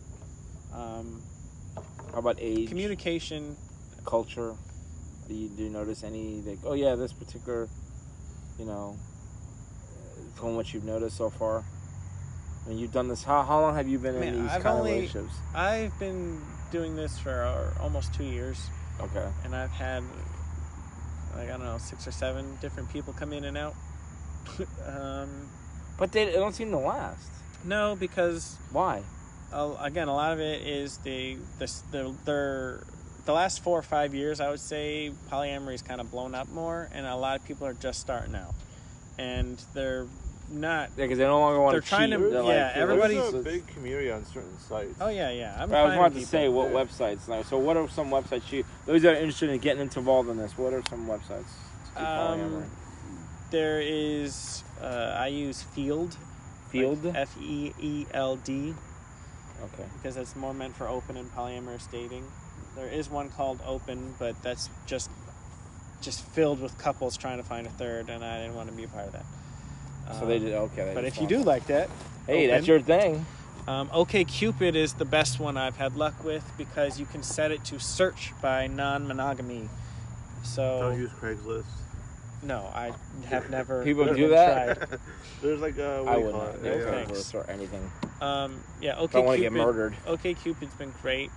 How about age? Communication. Culture. Do you notice any, like, oh yeah, this particular, from what you've noticed so far? I mean, you've done this, how long have you been in these kind of relationships? I've been doing this for almost 2 years. Okay. And I've had, like, I don't know, 6 or 7 different people come in and out. But they don't seem to last. No, because... Why? Again, a lot of it is the last 4 or 5 years, I would say, polyamory is kind of blown up more, and a lot of people are just starting out. And they're not... Yeah, because they no longer want to cheat. They're trying to... Yeah, everybody's... There's a big community on certain sites. Oh, yeah. I was about to say what websites. Now, so what are some websites those that are interested in getting involved in this, what are some websites to do polyamory? There is... I use Field. Field? Like F-E-E-L-D. Okay. Because it's more meant for open and polyamorous dating. There is one called Open, but that's just filled with couples trying to find a third, and I didn't want to be a part of that. So they did, okay. But if you do like that, hey, Open. That's your thing. OkCupid is the best one I've had luck with because you can set it to search by non-monogamy. So Don't use Craigslist. No, I have never. People do that? Tried. There's like a... I wouldn't. No thanks. Or anything. Yeah, OkCupid. Don't want to get murdered. OkCupid's been great.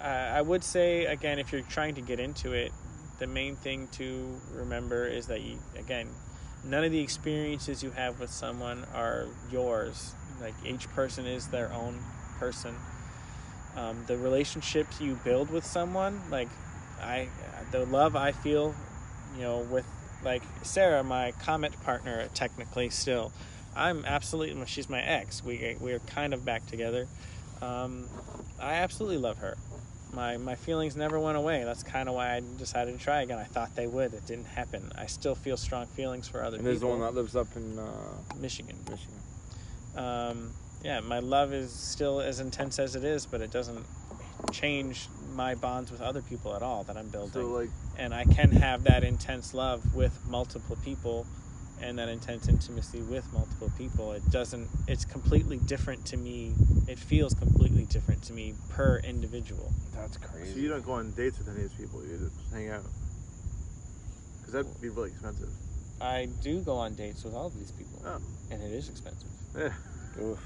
I would say, again, if you're trying to get into it, the main thing to remember is that, none of the experiences you have with someone are yours. Like, each person is their own person. The relationships you build with someone, like, the love I feel, with, like, Sarah, my Comet partner, technically still, she's my ex. We're kind of back together. I absolutely love her. My feelings never went away. That's kind of why I decided to try again. I thought they would. It didn't happen. I still feel strong feelings for other And people. there's the one that lives up in Michigan. Michigan. Yeah, my love is still as intense as it is, but it doesn't change my bonds with other people at all that I'm building. So like, And I can have that intense love with multiple people and that intense intimacy with multiple people. It's completely different to me. It feels completely different to me per individual. That's so crazy. you don't go on dates with any of these people. You just hang out. Because that'd be really expensive. I do go on dates with all of these people. Oh. And it is expensive. Yeah. Oof.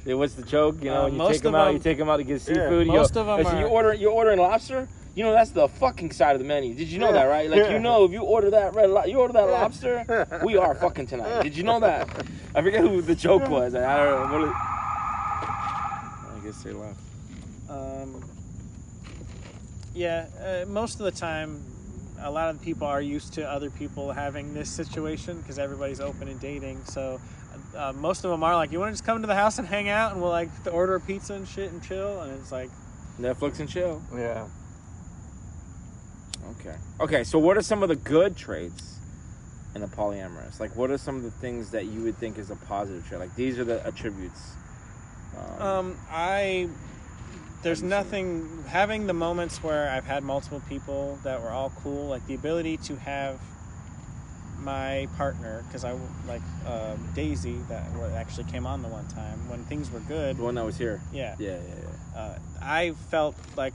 Yeah, what's the joke? You know, you most take them of out. them- You take them out to get seafood. most of them so are- you're ordering lobster. You know that's the fucking side of the menu. Did you know that, right? Like you know, if you order that you order that lobster, we are fucking tonight. Did you know that? I forget who the joke was. I don't know. I guess they left. Most of the time, a lot of the people are used to other people having this situation because everybody's open and dating. So most of them are like, you want to just come to the house and hang out, and we'll like order a pizza and shit and chill. And it's like Netflix and chill. Yeah. Okay. So what are some of the good traits in a polyamorous? Like, what are some of the things that you would think is a positive trait? Like, these are the attributes. There's nothing, having the moments where I've had multiple people that were all cool, like the ability to have my partner, because I like Daisy, that actually came on the one time when things were good. The one that was here. Yeah. Yeah. I felt like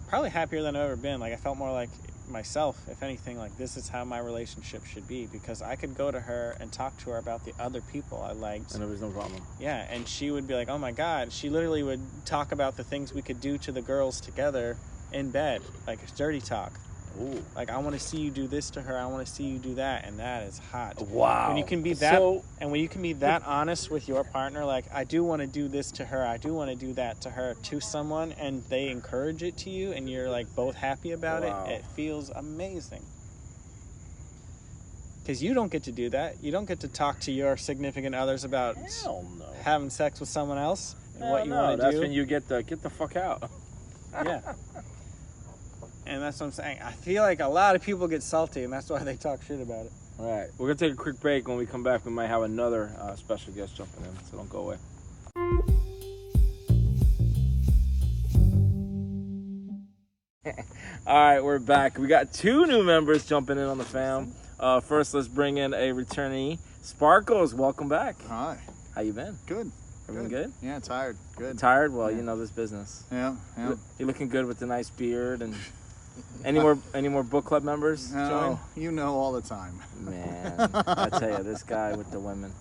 probably happier than I've ever been. Like I felt more like myself, if anything. Like this is how my relationship should be, because I could go to her and talk to her about the other people I liked, And there was no problem. yeah, and she would be like, oh my god, she literally would talk about the things we could do to the girls together in bed, like dirty talk. Ooh. Like, I want to see you do this to her, I want to see you do that, and that is hot. Wow. When you can be that, So- and when you can be that honest with your partner, like, I do want to do this to her, I do want to do that to her, to someone, and they encourage it to you, and you're, like, both happy about Wow. it feels amazing. Because you don't get to do that. You don't get to talk to your significant others about Hell no. having sex with someone else and what you No, want to that's do. when you get the fuck out. Yeah. And that's what I'm saying. I feel like a lot of people get salty, and that's why they talk shit about it. All right, we're gonna take a quick break. When we come back, we might have another special guest jumping in, so don't go away. All right, we're back. We got 2 new members jumping in on the fam. First, let's bring in a returnee, Sparkles. Welcome back. Hi. How you been? Good. Everything good? Yeah, tired. Good. Tired? Well, Yeah. you know this business. Yeah. Yeah. You're looking good with the nice beard. And any more book club members join? Oh, you know all the time. Man, I tell you, this guy with the women.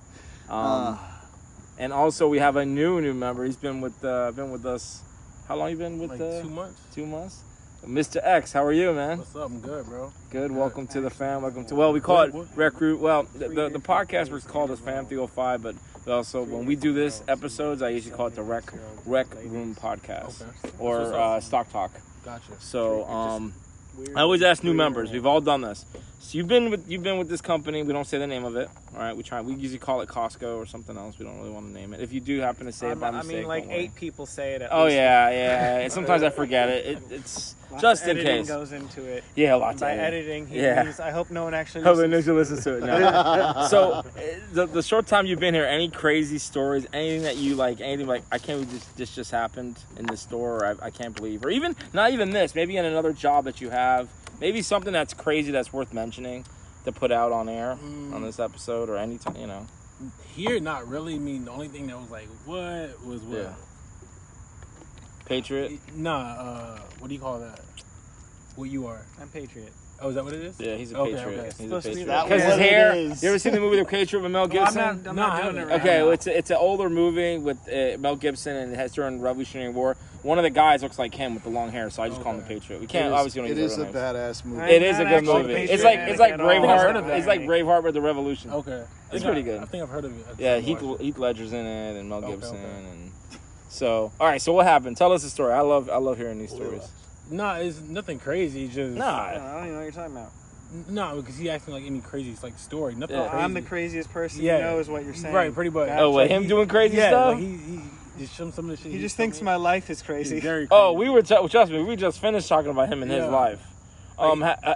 And also we have a new member. He's been with us. How long you been with? 2 months. 2 months. Mr. X, how are you, man? What's up? I'm good, bro. Good. Welcome to the fam. Welcome to. Well, we call it What? Rec Root. Well, the podcast was called as Fam 305, but we also when we do this episodes, I usually call it the Rec Room Podcast or Stock Talk. Gotcha. So I always ask new members. We've all done this. So you've been with this company. We don't say the name of it. All right. We usually call it Costco or something else. We don't really want to name it. If you do happen to say it by mistake, I mean, like don't worry. 8 people say it at Oh least. yeah. And sometimes I forget it. It's just in Editing case. goes into it. Yeah, lots By of editing, he Yeah. means, I hope no one actually Hope listens. they listen to it now. So, the short time you've been here, any crazy stories, anything that you like, anything like, I can't believe this just happened in this store, or I can't believe, or even, not even this, maybe in another job that you have, maybe something that's crazy that's worth mentioning to put out on air on this episode, or anytime, you know. Here, not really. I mean, the only thing that was like, what was what? Yeah. Patriot? Nah, what do you call that? What you are? I'm Patriot. Oh, is that what it is? Yeah, he's a Okay, Patriot. okay. He's a Supposed to be Patriot. that Because way. his What it hair, is. you ever seen the movie The Patriot with Mel Gibson? I'm not doing it right Okay, now. well, it's an older movie with Mel Gibson, and it has during Revolutionary War. One of the guys looks like him with the long hair, so I just call him the Patriot. We can't obviously don't It use is a real names. badass movie. It is a Not good actually movie. Patriot It's like at all. Braveheart. It's like Braveheart with the Revolution. Okay. It's pretty good. I think I've heard of it. Yeah, Heath Ledger's in it, and Mel Gibson, and so all right. So what happened? Tell us the story. I love hearing these stories. Nah, it's nothing crazy. Just I Nah, don't even know what you're talking about. no, because he asked me like any crazy like story. Nothing Yeah. crazy. I'm the craziest person Yeah. who knows what you're saying. Right, pretty much. Gotcha. oh, what, him doing crazy yeah, stuff? like he Just show him some of the shit. He just told thinks me. my life is He's crazy. very Oh, crazy. trust me, we just finished talking about him and his Yeah. life.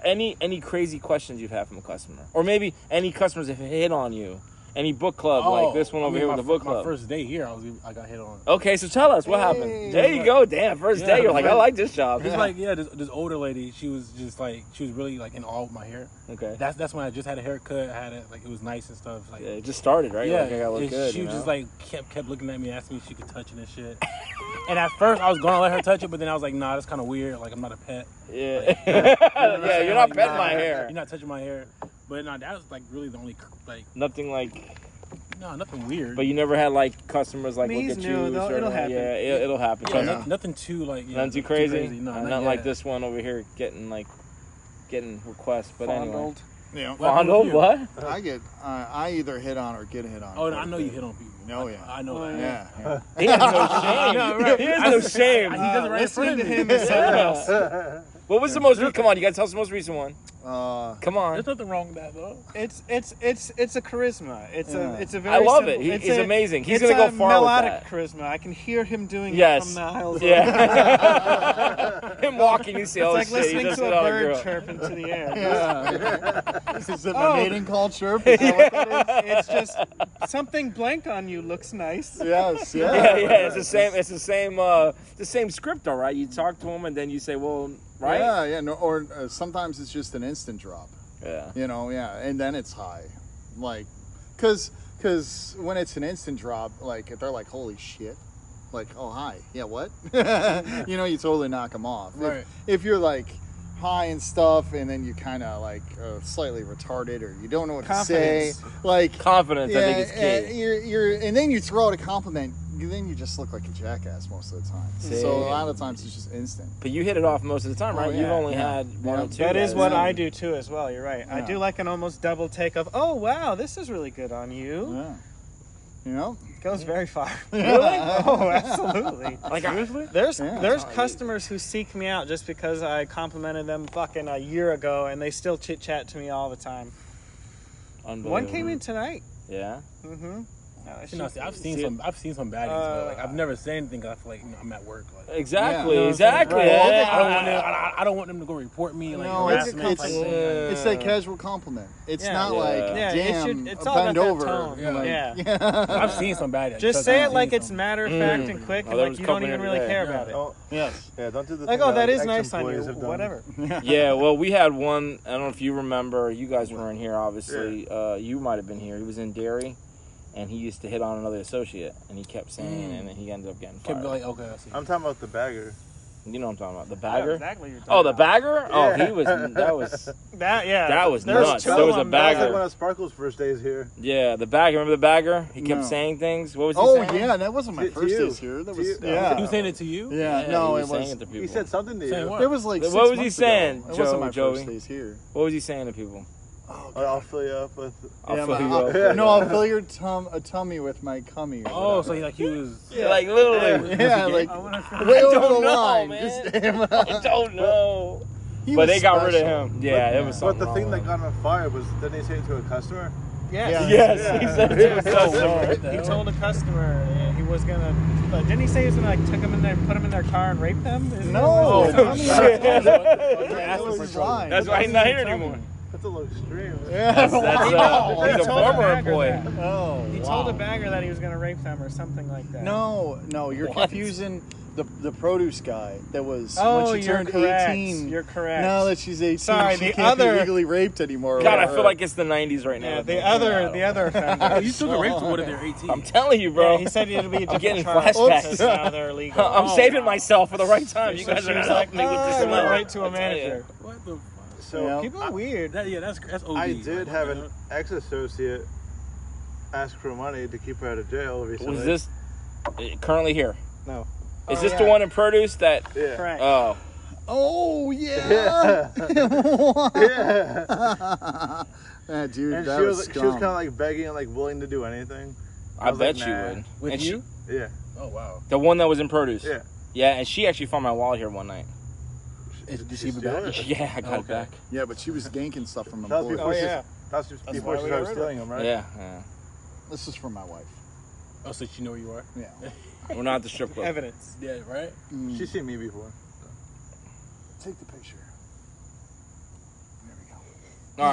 Any crazy questions you've had from a customer, or maybe any customers that hit on you, any book club like this one over here with the book club. My first day here, I got hit on. Okay, so tell us what happened. There you go. Damn, first day. You're like, I like this job. It's like, this older lady. She was just like, she was really like in awe with my hair. Okay. That's when I just had a haircut. I had it like it was nice and stuff. Like Yeah, it just started, right? yeah, Like, I gotta look good. she you was know? just like kept looking at me, asking me if she could touch it and shit. And at first I was gonna let her touch it, but then I was like, nah, that's kind of weird. Like I'm not a pet. Yeah. Yeah, you're not Like, petting nah, my hair. You're not touching my hair. But no, that was like really the only like Nothing like. no, nothing weird. But you never had like customers like He's look at new, you. though. certain- It'll happen. Yeah, it'll happen. yeah, Trust me. nothing too like Nothing too crazy. No, Not like yet. this one over here getting requests. But anyway. Fondled. Yeah. Fondled? What? I get, I either hit on or get hit on. Oh, I know you hit on people. Oh, yeah. I know that. Yeah. He has no shame. No, right. He has no shame. He does it right in front Listening of to me. him is something else. What was the most? Come on, you gotta tell us the most recent one. Uh, Come on. There's nothing wrong with that though. It's a charisma. It's a very. I love simple, it. it's He's a- amazing. He's it's gonna go a far with melodic that. charisma. I can hear him doing Yes. it from the aisles. Yeah. Him walking, you see, It's oh like shit, he listening just to hit a on bird girl. chirp into the air. is it my Oh. mating call chirp? Is that what that is? It's just something blank on you looks nice. Yes, Yeah, it's the same. It's the same script, all right. You talk to him and then you say, well, right? Yeah, yeah. No, or sometimes it's just an instant drop. Yeah. You know, yeah, and then it's high, like, cause when it's an instant drop, like if they're like, holy shit, like, oh hi, yeah, what? You know, you totally knock them off. Right. If you're like high and stuff, and then you kind of like slightly retarded, or you don't know what to say, Confidence. like Confidence, I think, is and key. you're and then you throw out a compliment, then you just look like a jackass most of the time. See. So a lot of times it's just instant. But you hit it off most of the time, right? Oh, You've yeah, only yeah. had one Yeah. or two. That is guys. what I do too, as well. You're right. I Yeah. do like an almost double take of, oh wow, this is really good on you. Yeah. You know. It goes very far. Really? Oh, absolutely. Like, seriously? There's Yeah. customers who seek me out just because I complimented them fucking a year ago, and they still chit chat to me all the time. One came in tonight. Yeah. Mm-hmm. You know, see, I've seen some baddies, but like I've never said anything. 'Cause I feel like I'm at work. Like, Exactly. Yeah. Exactly. Right. Yeah. I don't want them to go report me. Like No, harassment. it's that casual compliment. It's Yeah. not Yeah. like, Yeah, damn, it's all bend about that over. tone. Yeah. Like, Yeah. I've seen some baddies. Just say it like it's matter of fact Mm. and quick, Oh, and there like was you don't company even really today. care Yeah. about it. Oh, Yes. yeah, don't do the Like, thing oh, that is ex-employees nice on you. have done. Whatever. Yeah, well, we had one. I don't know if you remember. You guys weren't here, obviously. You might have been here. He was in Derry, and he used to hit on another associate, and he kept saying, and then he ended up getting fired. Kept like, okay, I see. I'm talking about the bagger. You know what I'm talking about? The bagger. Exactly. You're Oh, the talking bagger. Oh, Yeah. he was. That was. That yeah. That was There's nuts. two There was of a them. That was bagger. like one of Sparkle's first days here. Yeah, the bagger. Remember the bagger? He kept No. saying things. What was he Oh, saying? yeah, that wasn't my To first you. days here. That To was, you. yeah. He was saying it to you. Yeah, Yeah, no, he it saying was. it to people. He said something to Saying you. what? It was like What 6 was he months saying, ago. It wasn't my Joey? first days here. What was he saying to people? I'll fill you up with. I'll Yeah, fill man, you I'll- up. No, I'll fill your tummy with my cummy. or Oh, so whatever. he was. Yeah, like literally. Yeah, like I wanna feel- way over don't the know, line. man. Just, I don't know. He But was they got rid of special. him. Yeah, it was But something the wrong thing with that him. got him fired was, didn't he say it to a customer? Yes. Yes, he said it to a customer. He told a customer he was gonna. Didn't he say he was gonna like take them in there, put them in their car, and rape them? Isn't that No, what- Oh, shit. that was his line. That's why he's not here anymore. That's a little extreme. Yeah, That's He he's a told the former bagger employee. that. Oh, He wow. told a bagger that he was gonna rape them or something like that. No, you're What? confusing the produce guy that was Oh, when she you're turned correct. 18. You're correct. Now that she's 18, Sorry, she the can't other- be legally raped anymore. or God, I whatever. feel like it's the 90s right now. Yeah, the other offender. You still get raped for what if they're 18? I'm telling you, bro. Yeah, he said it'll be a different getting charge flashbacks. because now they're illegal. I'm saving myself for the right time. You So guys she are was helping me with this it went one. right to a I'll tell you. manager. What the? Fuck? So Yeah. People are weird. That's OD. I did Like, have what an the- ex-associate ask for money to keep her out of jail recently. Was this currently here? No. Is Oh, this yeah. the one in produce that? Yeah. Correct. Oh, Oh yeah. Yeah. Yeah, dude, And that she was scum. kind of like begging and like willing to do anything. I was bet like, you nah. would. With And you? Yeah. Oh wow. The one that was in produce. Yeah. Yeah, and she actually found my wallet here one night. Did she She's be back? still- Yeah, I got it Okay. back. Yeah, but she was ganking stuff from That was employees. before Oh she- yeah. That's just That's before why she we started got rid of stealing them, right? Yeah, yeah. This is from my wife. Oh, so you know where you are? Yeah. We're not at the strip club. Evidence. Yeah, right? She's seen me before. Take the picture. There we go. All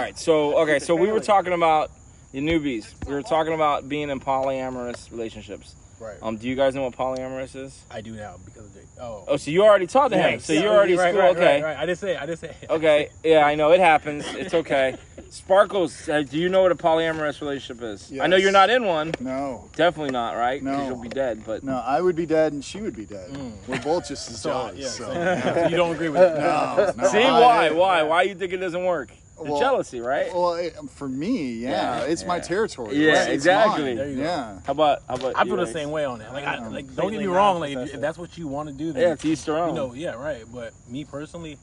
right, so we were talking about the newbies. We were talking about being in polyamorous relationships. Right. Do you guys know what polyamorous is? I do now because of Jake. Oh, so you already talked to him. Yes. So you're already right, school. right, Okay. Right. I didn't say it. Okay. Yeah, I know it happens. It's okay. Sparkles, do you know what a polyamorous relationship is? I know Yes. you're not in one. No. Definitely not, right? No. Because you'll be dead. But No, I would be dead and she would be dead. We're both just as jealous. Yeah, so. so you don't agree with it? No. See why? Why you think it doesn't work? The Well- jealousy, right? Well, for me, yeah, it's my territory. Yeah, It's exactly. mine. There you go. Yeah. How about I feel you, the Ace? same way on it. Like, don't get completely me wrong. Like, non-possessive. if that's what you want to do, then Yeah, to each their own. you know, yeah, right. But me personally,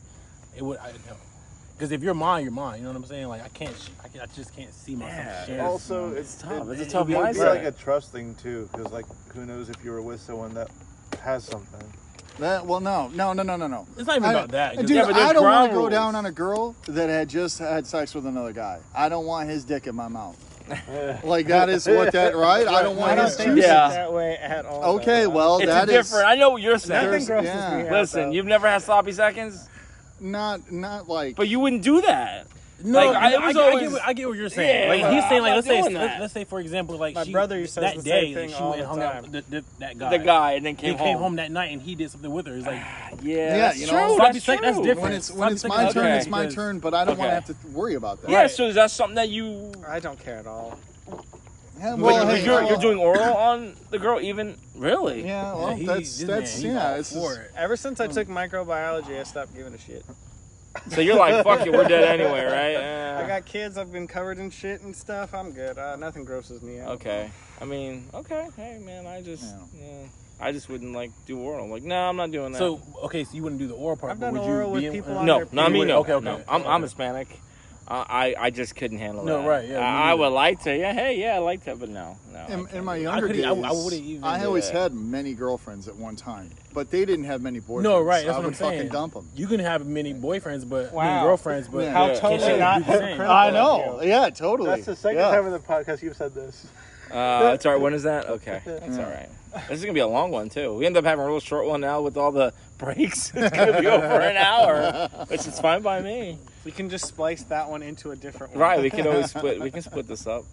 it would. Because if you're mine, you're mine. You know what I'm saying? Like, I just can't see myself sharing. Also, it's tough. It's a it tough would be mindset. like a trust thing too, because like who knows if you were with someone that has something. Well, no. It's not even about that. Dude, Yeah, but there's I don't want ground to go rules. down on a girl that had just had sex with another guy. I don't want his dick in my mouth. Like that is what that right? I don't I want don't his think juices. Yeah. it's that way at all. Okay, though. well It's that is different. I know what you're saying. Nothing grosses yeah. me out. Listen, though. you've never had sloppy seconds, not like. but you wouldn't do that. No, Like, I get what you're saying. Yeah, Like he's saying, like I'm let's not say, doing that. let's say for example, like My she, brother used to say that the day same thing she all went and the hung out time. with that guy. The guy, and then He came came home. home that night and he did something with her. It's like, Yeah, Yeah, that's you true. know, sloppy That's sex, true. that's different. when it's my Sloppy turn, sex it's my because- turn, but I don't want to Okay. have to worry about that. Yeah, so is that something that you? I don't care at all. Yeah, Well, hey, you're doing oral on the girl, even really? Yeah, well, Yeah, that's he's yeah. all It's for just, it. Ever since I took microbiology, I stopped giving a shit. So you're like, fuck it, we're dead anyway, right? I got kids. I've been covered in shit and stuff. I'm good. Nothing grosses me out. Okay. I mean, okay. Hey, man, I just, Yeah. I just wouldn't like do oral. Like, no, I'm not doing that. So okay, so you wouldn't do the oral part. I've but done would oral you with be in- people on no, their not me. would- No, okay, okay. no. I'm Hispanic. I just couldn't handle No, that. right, yeah, me I neither. would like to. Yeah, hey, yeah, I like that, but no. in my I younger couldn't- days, I wouldn't even I do always that. had many girlfriends at one time, but they didn't have many boyfriends. No, right. So That's I what would I'm saying. fucking dump them. You can have many boyfriends, but Wow. many girlfriends, but Yeah. How Yeah. totally Can't not do the same. hypocritical. I know. Yeah, totally. That's the second yeah. time in the podcast you've said this. It's all right. When is that? Okay, that's all right. This is gonna be a long one too. We end up having a real short one now with all the breaks. It's gonna be over an hour, which is fine by me. We can just splice that one into a different one. Right, we can always split. We can split this up.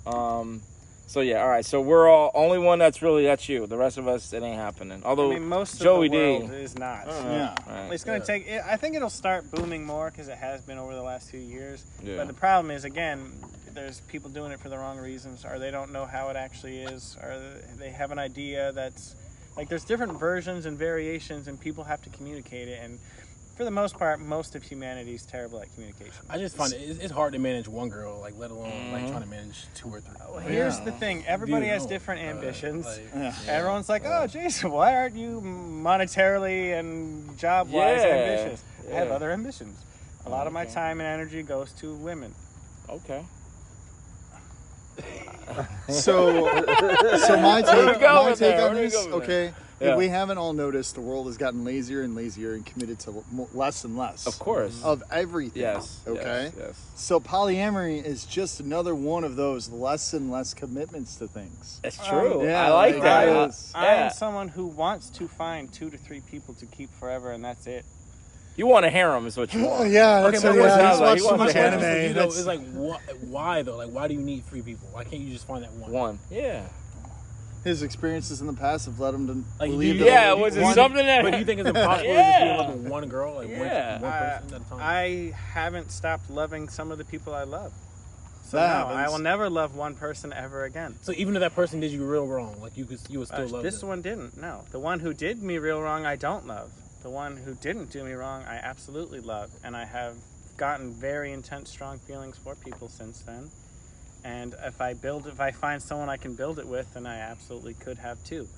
So yeah, all right. So we're all only one that's you. The rest of us, it ain't happening. Although I mean, most Joey of the world D. is not. Yeah. Right. It's going to take. I think it'll start booming more because it has been over the last few years. Yeah. But the problem is, again, there's people doing it for the wrong reasons, or they don't know how it actually is, or they have an idea that's like there's different versions and variations, and people have to communicate it. And for the most part, most of humanity is terrible at communication. I just find it's hard to manage one girl, like let alone like trying to manage two or three. Well, here's the thing: everybody Dude, has no. different ambitions. Like, Everyone's like, "Oh, Jason, why aren't you monetarily and job-wise Yeah. ambitious?" I have Yeah. other ambitions. A lot of my time and energy goes to women. Okay. So my Where take, we go my with take that? on Where we this, go with okay, Yeah. if we haven't all noticed, the world has gotten lazier and lazier and committed to less and less. Of course. Of everything. Yes. Okay. Yes. So polyamory is just another one of those less and less commitments to things. It's true. Yeah, I like like that. that is- I'm Yeah. someone who wants to find 2 to 3 people to keep forever, and that's it. You want a harem, is what you want. Yeah, Okay, that's but yeah, what's he's that like? watched He so wants much to handle anime. you know, That's- it's like why though? Like why do you need 3 people? Why can't you just find that one? One. Yeah. his experiences in the past have led him to Like, believe do that you- Yeah, was it something that? But do you think it's impossible to Yeah. just be in love with one girl, like Yeah. one person at a time? I haven't stopped loving some of the people I love. So That no, I happens. will never love one person ever again. So even if that person did you real wrong, like you would still love This them. one didn't. No, the one who did me real wrong, I don't love. The one who didn't do me wrong, I absolutely love, and I have gotten very intense, strong feelings for people since then. And if I find someone I can build it with, then I absolutely could have too.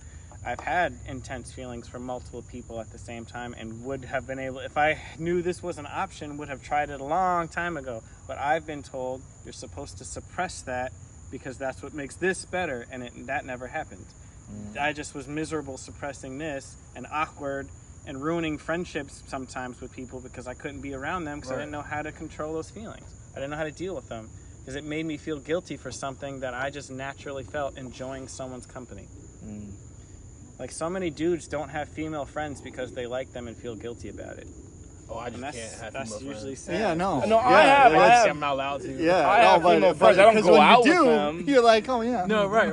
I've had intense feelings for multiple people at the same time, and would have been able, if I knew this was an option, would have tried it a long time ago. But I've been told you're supposed to suppress that because that's what makes this better, and that never happened. I just was miserable suppressing this and awkward and ruining friendships sometimes with people because I couldn't be around them because I didn't know how to control those feelings. I didn't know how to deal with them because it made me feel guilty for something that I just naturally felt enjoying someone's company. Like, so many dudes don't have female friends because they like them and feel guilty about it. Oh, I just And can't have that's female usually friends. sad. Yeah, no. No, yeah, I have. I'm not allowed to. Yeah, I have female friends. I don't 'cause go when out you with do, them. You're like, oh yeah. No, right.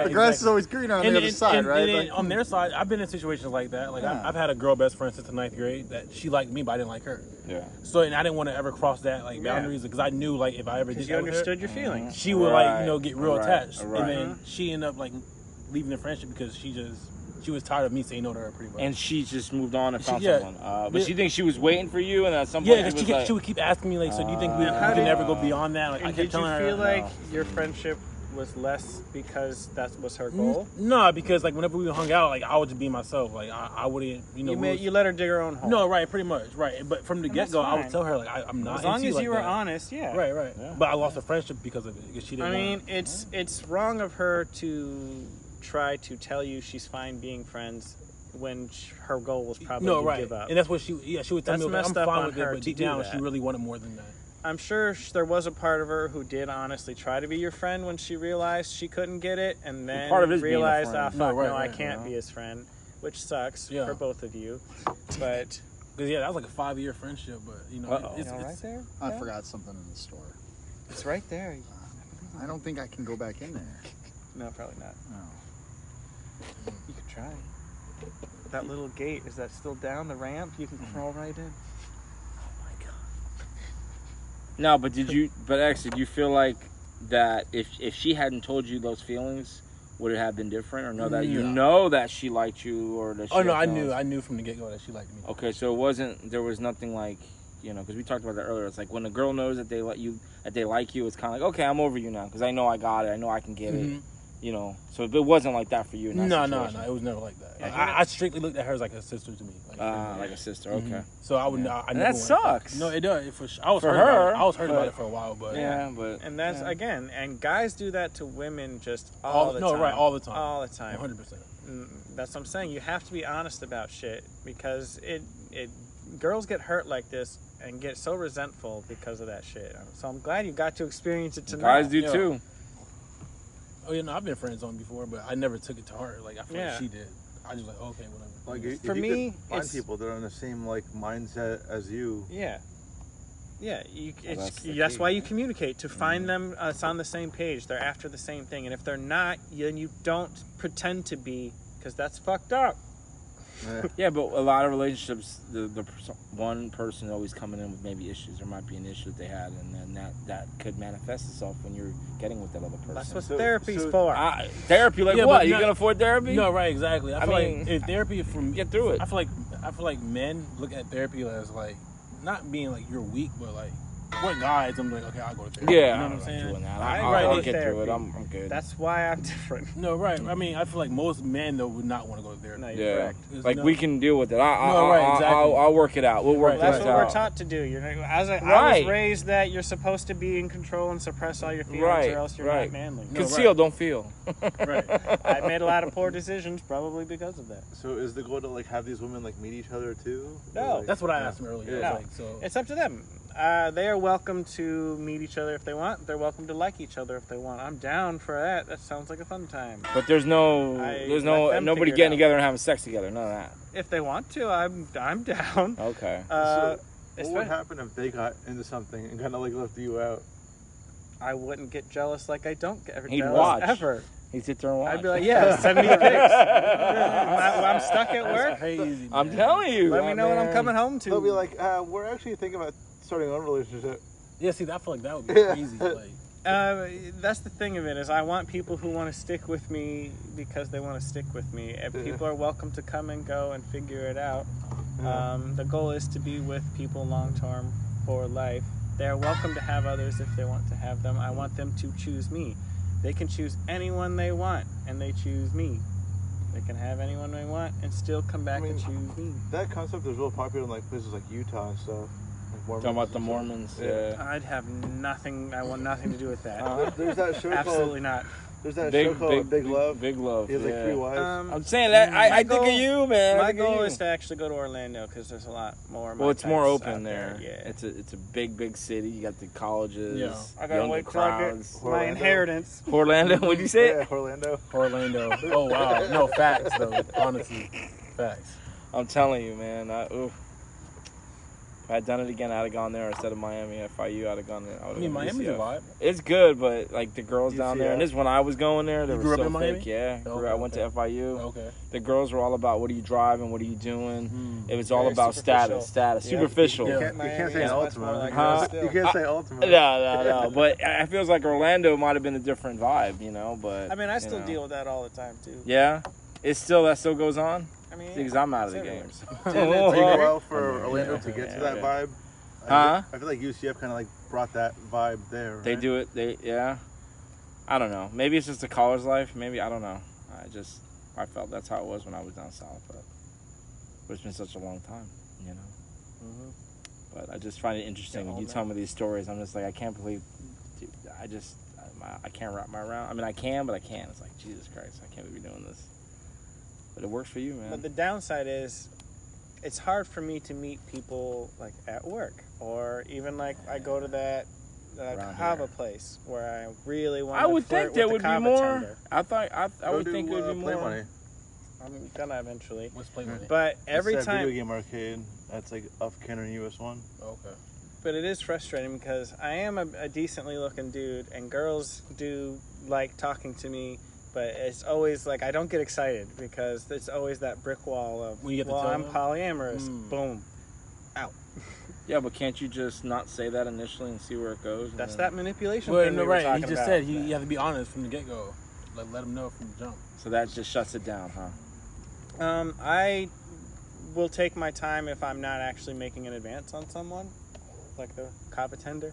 The grass is always greener on the other side, right? And then Like, on their side, I've been in situations like that. Like Yeah. I've had a girl best friend since the 9th grade that she liked me, but I didn't like her. Yeah. So and I didn't want to ever cross that like boundaries because I knew like if I ever did Because that you with her, understood your feelings. she would like get real Right. attached, Right. and then she ended up like leaving the friendship because she was tired of me saying no to her pretty much. And she just moved on and found Yeah. someone. But she thinks she was waiting for you, and at some Yeah, point because she would keep asking me like, so do you think we can never go beyond that? Like, I And kept did you telling her, feel like your friendship was less because that was her goal? no, because like whenever we hung out, like I would just be myself. Like I wouldn't, You let her dig her own hole. No, right, pretty much, right. But from the get go, I would fine. tell her like I'm not. As long into as like you were that. honest, yeah. Right. Yeah. But I lost a friendship because of it because she didn't. I mean, want it's wrong of her to try to tell you she's fine being friends when her goal was probably no, to right. give up. And that's what she would tell That's me. Like, messed I'm up fine on with her it, but to deep do down, that. she really wanted more than that. I'm sure there was a part of her who did honestly try to be your friend when she realized she couldn't get it, and then part of it is being a realized, friend. fuck, No, right, I right, can't be his friend, which sucks Yeah. for both of you. But Because that was like a 5-year friendship, but it's right there. I forgot something in the store. It's right there. I don't think I can go back in there. No, probably not. No. You could try. That little gate, is that still down the ramp? You can crawl right in. No, but actually, do you feel like that if she hadn't told you those feelings, would it have been different, or know that you know that she liked you, or that she Oh no, had I knew from the get go that she liked me. Okay, so there was nothing like, because we talked about that earlier. It's like when a girl knows that they like you, it's kind of like, okay, I'm over you now because I know I got it, I know I can get it. So it wasn't like that for you. In that No, situation. it was never like that. I strictly looked at her as like a sister to me. Like a sister. Okay. So I would. I And never that went- sucks. No, it does. I was For hurt about her, it. I was hurt about but- it for a while, but Yeah, but And that's again, and guys do that to women just all the time. all the time, all the time. 100%. That's what I'm saying. You have to be honest about shit because it girls get hurt like this and get so resentful because of that shit. So I'm glad you got to experience it tonight. guys do too. Oh yeah, no, I've been friend zoned before, but I never took it to heart. Like I feel Yeah. like she did. I just like okay, whatever. Like if For you me, could find it's- people that are in the same like mindset as you. Yeah. Yeah, that's the that's key. why you communicate, to find them it's on the same page. They're after the same thing. And if they're not, then you don't pretend to be, because that's fucked up. Yeah, but a lot of relationships, one person always coming in with maybe issues. There might be an issue that they had, and then that could manifest itself when you're getting with that other person. That's what So- therapy's so- for. Therapy, like Yeah, what? but You not- can afford therapy? No, right, exactly. I feel mean, like if therapy from get through it. I feel like men look at therapy as like not being like you're weak, but like we're guys. I'm like okay, I'll go to therapy. Yeah, you know what I'm I'm saying? doing that. I I'll agree with get through it. therapy. I'm good. That's why I'm different. No, right. I mean, I feel like most men though would not want to go to therapy. No, you're Yeah, correct. There's like no- we can deal with it. right, exactly. I'll work it out. We'll work Right, That's this what out. we're taught to do. I was Right. raised that you're supposed to be in control and suppress all your feelings, Right, or else you're right. not manly. No, Conceal, don't feel. Right. I made a lot of poor decisions probably because of that. So is the goal to like have these women like meet each other too? No. Or, like, That's what I asked him earlier. Yeah. I was like, so It's up to them. They are welcome to meet each other if they want. They're welcome to like each other if they want. I'm down for that. That sounds like a fun time. But there's let them nobody figure it getting out. together and having sex together. None of that. If they want to, I'm down. Okay. What would Espe- happen if they got into something and kind of like left you out? I wouldn't get jealous like I don't get He'd jealous watch. ever. He'd sit there and watch. I'd be like, yeah, send me pics. I'm stuck at that's work. crazy. I'm man. telling you. Let me know when I'm man. coming home to. They'll be like, we're actually thinking about starting our own relationship. Yeah, see, I feel like that would be crazy. Like, that's the thing of it, is I want people who want to stick with me because they want to stick with me. And people are welcome to come and go and figure it out. The goal is to be with people long term for life. They're welcome to have others if they want to have them. I want them to choose me. They can choose anyone they want, and they choose me. They can have anyone they want and still come back and choose me. That concept is real popular in like places like Utah and stuff. Like Mormons Talking about and the stuff. Mormons. Yeah. Yeah. I'd have nothing. I want nothing to do with that. There's that show Absolutely called not. There's that show called Big Love. Big Love. He has like yeah. 3 wives. I'm saying that I think of you, man. My goal is to actually go to Orlando because there's a lot more. Well, it's more open there. there. Yeah, it's a big city. You got the colleges. Yeah. I gotta younger wait till I crowds. get my inheritance. Orlando, what'd you say? Yeah, Orlando. Orlando. Oh wow. No facts though. Honestly, facts. I'm telling you, man. If I'd done it again, I'd have gone there instead of Miami. FIU, I'd have gone there. I mean, Miami's a vibe. It's good, but like the girls down there, and this is when I was going there. They You were grew up so in Miami? fake. Yeah, Okay, I went to FIU. Okay. The girls were all about what are you driving, what are you doing. It was all Very about superficial. status, Yeah. superficial. Yeah. You can't say is much Ultima. more like Huh? that You still. can't say Ultima. No. But I feels like Orlando might have been a different vibe, you know. But I mean, I you still know. deal with that all the time too. Yeah, that still goes on. I mean, Because I'm out of the everywhere. games. Did it take a while for Orlando to get to Yeah, that yeah. vibe? Huh? I feel like UCF kind of like brought that vibe there. Right? They do it. I don't know. Maybe it's just a college life. Maybe I don't know. I felt that's how it was when I was down south, but it's been such a long time, you know. But I just find it interesting when you tell me these stories. I'm just like, I can't believe. Dude, I can't wrap my around. I mean, I can, but I can't. It's like Jesus Christ, I can't believe you're doing this. But it works for you, man. But the downside is, it's hard for me to meet people like at work, or even like I go to that Around kava here. place where I really want. I would think there would be more. I would Go think to, there would be Play more. Money. I'm gonna eventually. What's Play Money? But every It's that time, video game arcade. That's like off Kenner US 1. Okay. but it is frustrating because I am a decently looking dude, and girls do like talking to me. But it's always like I don't get excited because it's always that brick wall of, When you get to well, tell I'm them? polyamorous. Boom, out. Yeah, but can't you just not say that initially and see where it goes? and That's then- that manipulation Well, thing no, we were right. talking He just about. said you have to be honest from the get go. Like let them know from the jump. So that just shuts it down, huh? I will take my time if I'm not actually making an advance on someone, like the kava tender,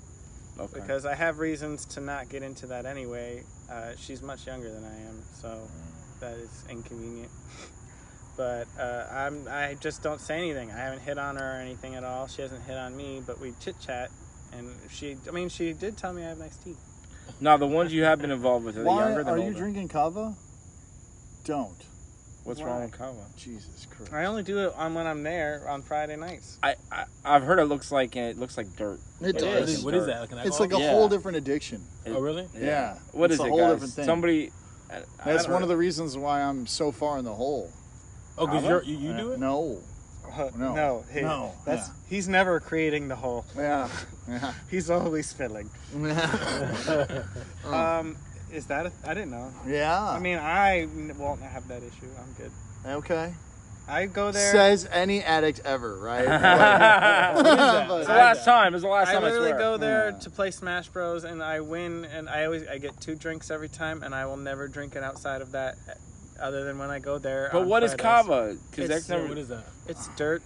Okay. because I have reasons to not get into that anyway. She's much younger than I am, so that is inconvenient. But I just don't say anything. I haven't hit on her or anything at all. She hasn't hit on me, but we chit chat, and she did tell me I have nice teeth. Now, the ones you have been involved with, are they Why younger than are older? you drinking kava? Don't. What's Why? wrong with kava? Jesus Christ. I only do it when I'm there on Friday nights. I've heard it looks like dirt. It does. What is that? Like an It's alcohol? like a Yeah. whole different addiction. Oh really? Yeah. What It's is a it, whole guys? different thing. Somebody. That's one of the reasons why I'm so far in the hole. Oh, because you do it? No. No. No, hey, No. that's he's never creating the whole. Yeah. Yeah. He's always filling. Is that I didn't know. Yeah. I mean, I won't have that issue. I'm good. Okay. I go there. Says any addict ever, right? It's the last time. It's the last I time I literally swear. go there to play Smash Bros. And I win, and I get 2 drinks every time, and I will never drink it outside of that, other than when I go there. But on what is Fridays. kava? Because It's- that's never. What is that? It's dirt.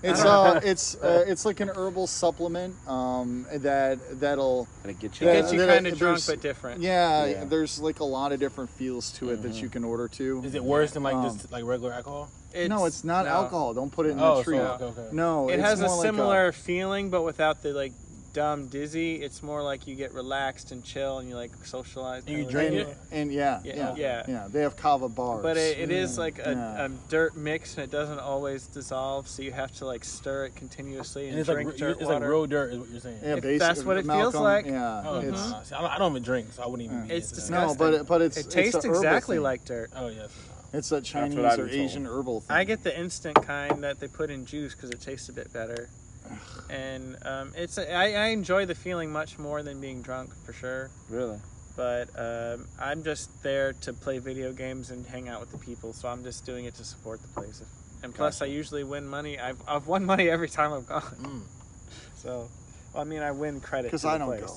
It's like an herbal supplement that'll Gotta get It you. gets you that- kind of drunk, there's- but different. yeah, there's like a lot of different feels to it that you can order to. Is it worse than like just like regular alcohol? No, it's not no. alcohol. Don't put it in Oh, the tree. so, okay. No, It it's has a more like similar feeling, but without the like dumb dizzy. It's more like you get relaxed and chill, and you like socialize. And you kinda drink like- it? And Yeah. They have kava bars. But it is like Yeah. a dirt mix, and it doesn't always dissolve, so you have to like stir it continuously and, And it's drink like dirt it's water. like real dirt, is what you're saying. Yeah, If basically, that's what it feels Malcolm, like. Yeah, Oh, it's nah. See, I don't even drink, so I wouldn't even. be It's into that. no, disgusting. but it's It tastes it's a herbal exactly thing. like dirt. Oh yes. It's a Chinese what I've or been told. Asian herbal thing. I get the instant kind that they put in juice because it tastes a bit better, and I enjoy the feeling much more than being drunk for sure. Really? But I'm just there to play video games and hang out with the people, so I'm just doing it to support the place. And plus, I usually win money. I've won money every time I've gone. So, I mean, I win credit because to the I don't place. go.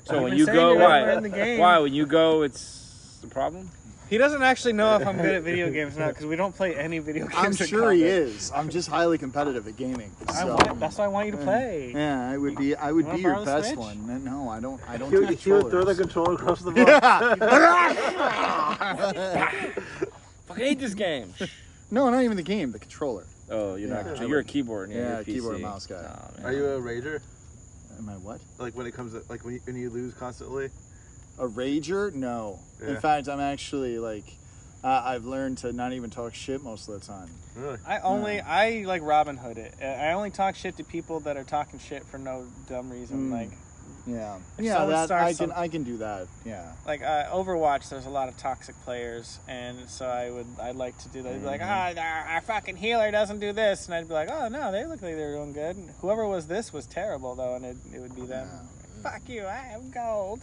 So I've when been you saying go, you're why? everywhere in the game. Why? When you go, it's the problem. He doesn't actually know if I'm good at video games now because we don't play any video games. I'm in sure he common. is. I'm just highly competitive at gaming. So. That's why I want you to play. Yeah, I would be wanna your borrow the best Switch? one. No, I don't He do would throw the controllers. controller across the box. Fucking hate this game. No, not even the game, the controller. Oh, you're not. Yeah. So you're a keyboard. And Yeah, you're a PC. keyboard and mouse guy. Nah, man. Are you a rager? Am I what? Like when it comes to like when you lose constantly? A rager? No. Yeah. In fact, I'm actually like, I've learned to not even talk shit most of the time. Really? I like Robin Hood it. I only talk shit to people that are talking shit for no dumb reason. Like, Yeah. If Yeah, someone that starts I can do that. Yeah. like Overwatch, there's a lot of toxic players, and so I'd like to do that. They'd be like, our fucking healer doesn't do this, and I'd be like, oh no, they look like they're doing good. Whoever was this was terrible though, and it would be them. Fuck you, I have gold.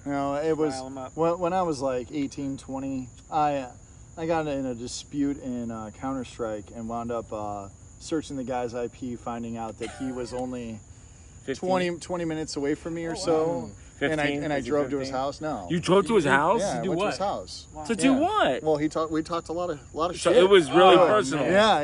No, it was Rile 'em up. when I was like 18, 20, I got in a dispute in Counter-Strike and wound up searching the guy's IP, finding out that he was only 15? 20 minutes away from me or so. 15? And I Was he drove to his 15? house. No. You drove to his house? Yeah, I do went to what? his house. To do Yeah. what? Well, we talked a lot of So shit. it was really Oh, personal. Yeah.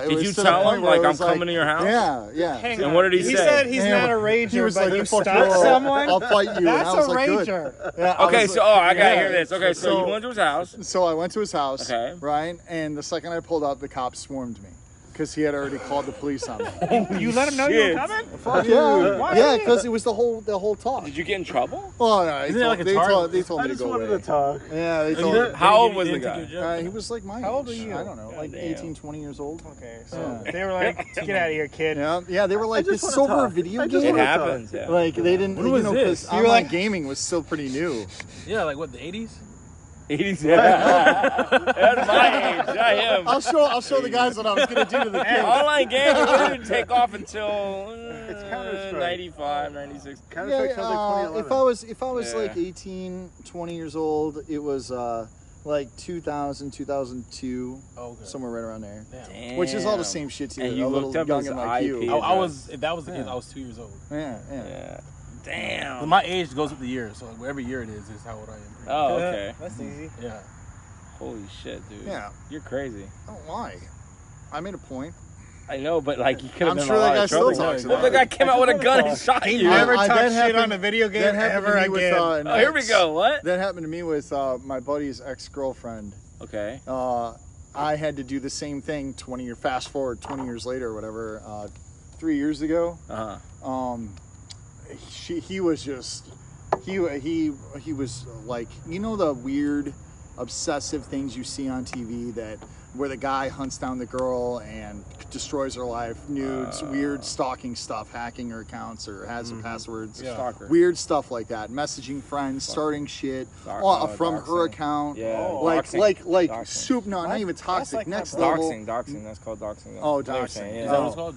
It Did was you to the tell point him, where like, it I'm was coming to your house? Yeah. Hang And on. what did he say? He said he's Yeah. not a rager, He was but like, you "Fuck stuck you. someone. I'll fight you." That's and I was a like, rager. Good. Yeah, I Okay, was so like- I gotta yeah. hear this. Okay, so you went to his house. So I went to his house, Okay. right? And the second I pulled up, the cops swarmed me because he had already called the police on me. You let him know you were Shit. coming? Fuck yeah, Why? yeah, because it was the whole talk. Did you get in trouble? Oh no, Isn't it like a target? they told I me to just go wanted away. to talk. Yeah, they told me. How old was the guy? He was like my age. How old were you? I don't know, like damn. 18, 20 years old. Okay, so Yeah. they were like, get out of here, kid. Yeah, they were like, just this is wanna over a talk. video I just game. It wanna happens, yeah. Like they didn't, When was you know, this? because You were online like- gaming was still pretty new. Yeah, like what, the 80s? 80s, yeah. That's my age, not him. I'll show the guys what I was gonna do to the kids. Online gaming didn't take off until It's Counter-Strike. 95, 96. Counter-Strike sounds like 2011. If I was Yeah. like 18, 20 years old, it was like 2000, 2002, Okay. somewhere right around there. Damn. Which is all the same shit to you. And you a little looked up his youngin' like IP. you. I was, if that was the case, Yeah. I was 2 years old. Yeah. Yeah. But Damn. my age goes with the year, so every year it is how old I am. Oh, okay. That's easy. Yeah. Holy shit, dude. Yeah. You're crazy. Oh, why? I made a point. I know, but like you could have I'm been sure in a that lot guy of still trouble. talks What if about the guy it. came out with a gun and shot you? Never that talk shit happened- on a video game That happened ever to me with, again. Oh, here we go. What? That happened to me with my buddy's ex-girlfriend. Okay. I had to do the same thing 20 years later or whatever, 3 years ago. Uh-huh. He was just he was like, you know, the weird obsessive things you see on TV that where the guy hunts down the girl and destroys her life, nudes, weird stalking stuff, hacking her accounts or has her passwords, Stalker. weird stuff like that, messaging friends, starting shit from her doxing. account. Yeah. Like Doxing. soup. No, not even toxic. like my Next level. Doxing. That's called doxing. Oh, That's what you're doxing. saying, Is Is that what Yeah. it's called?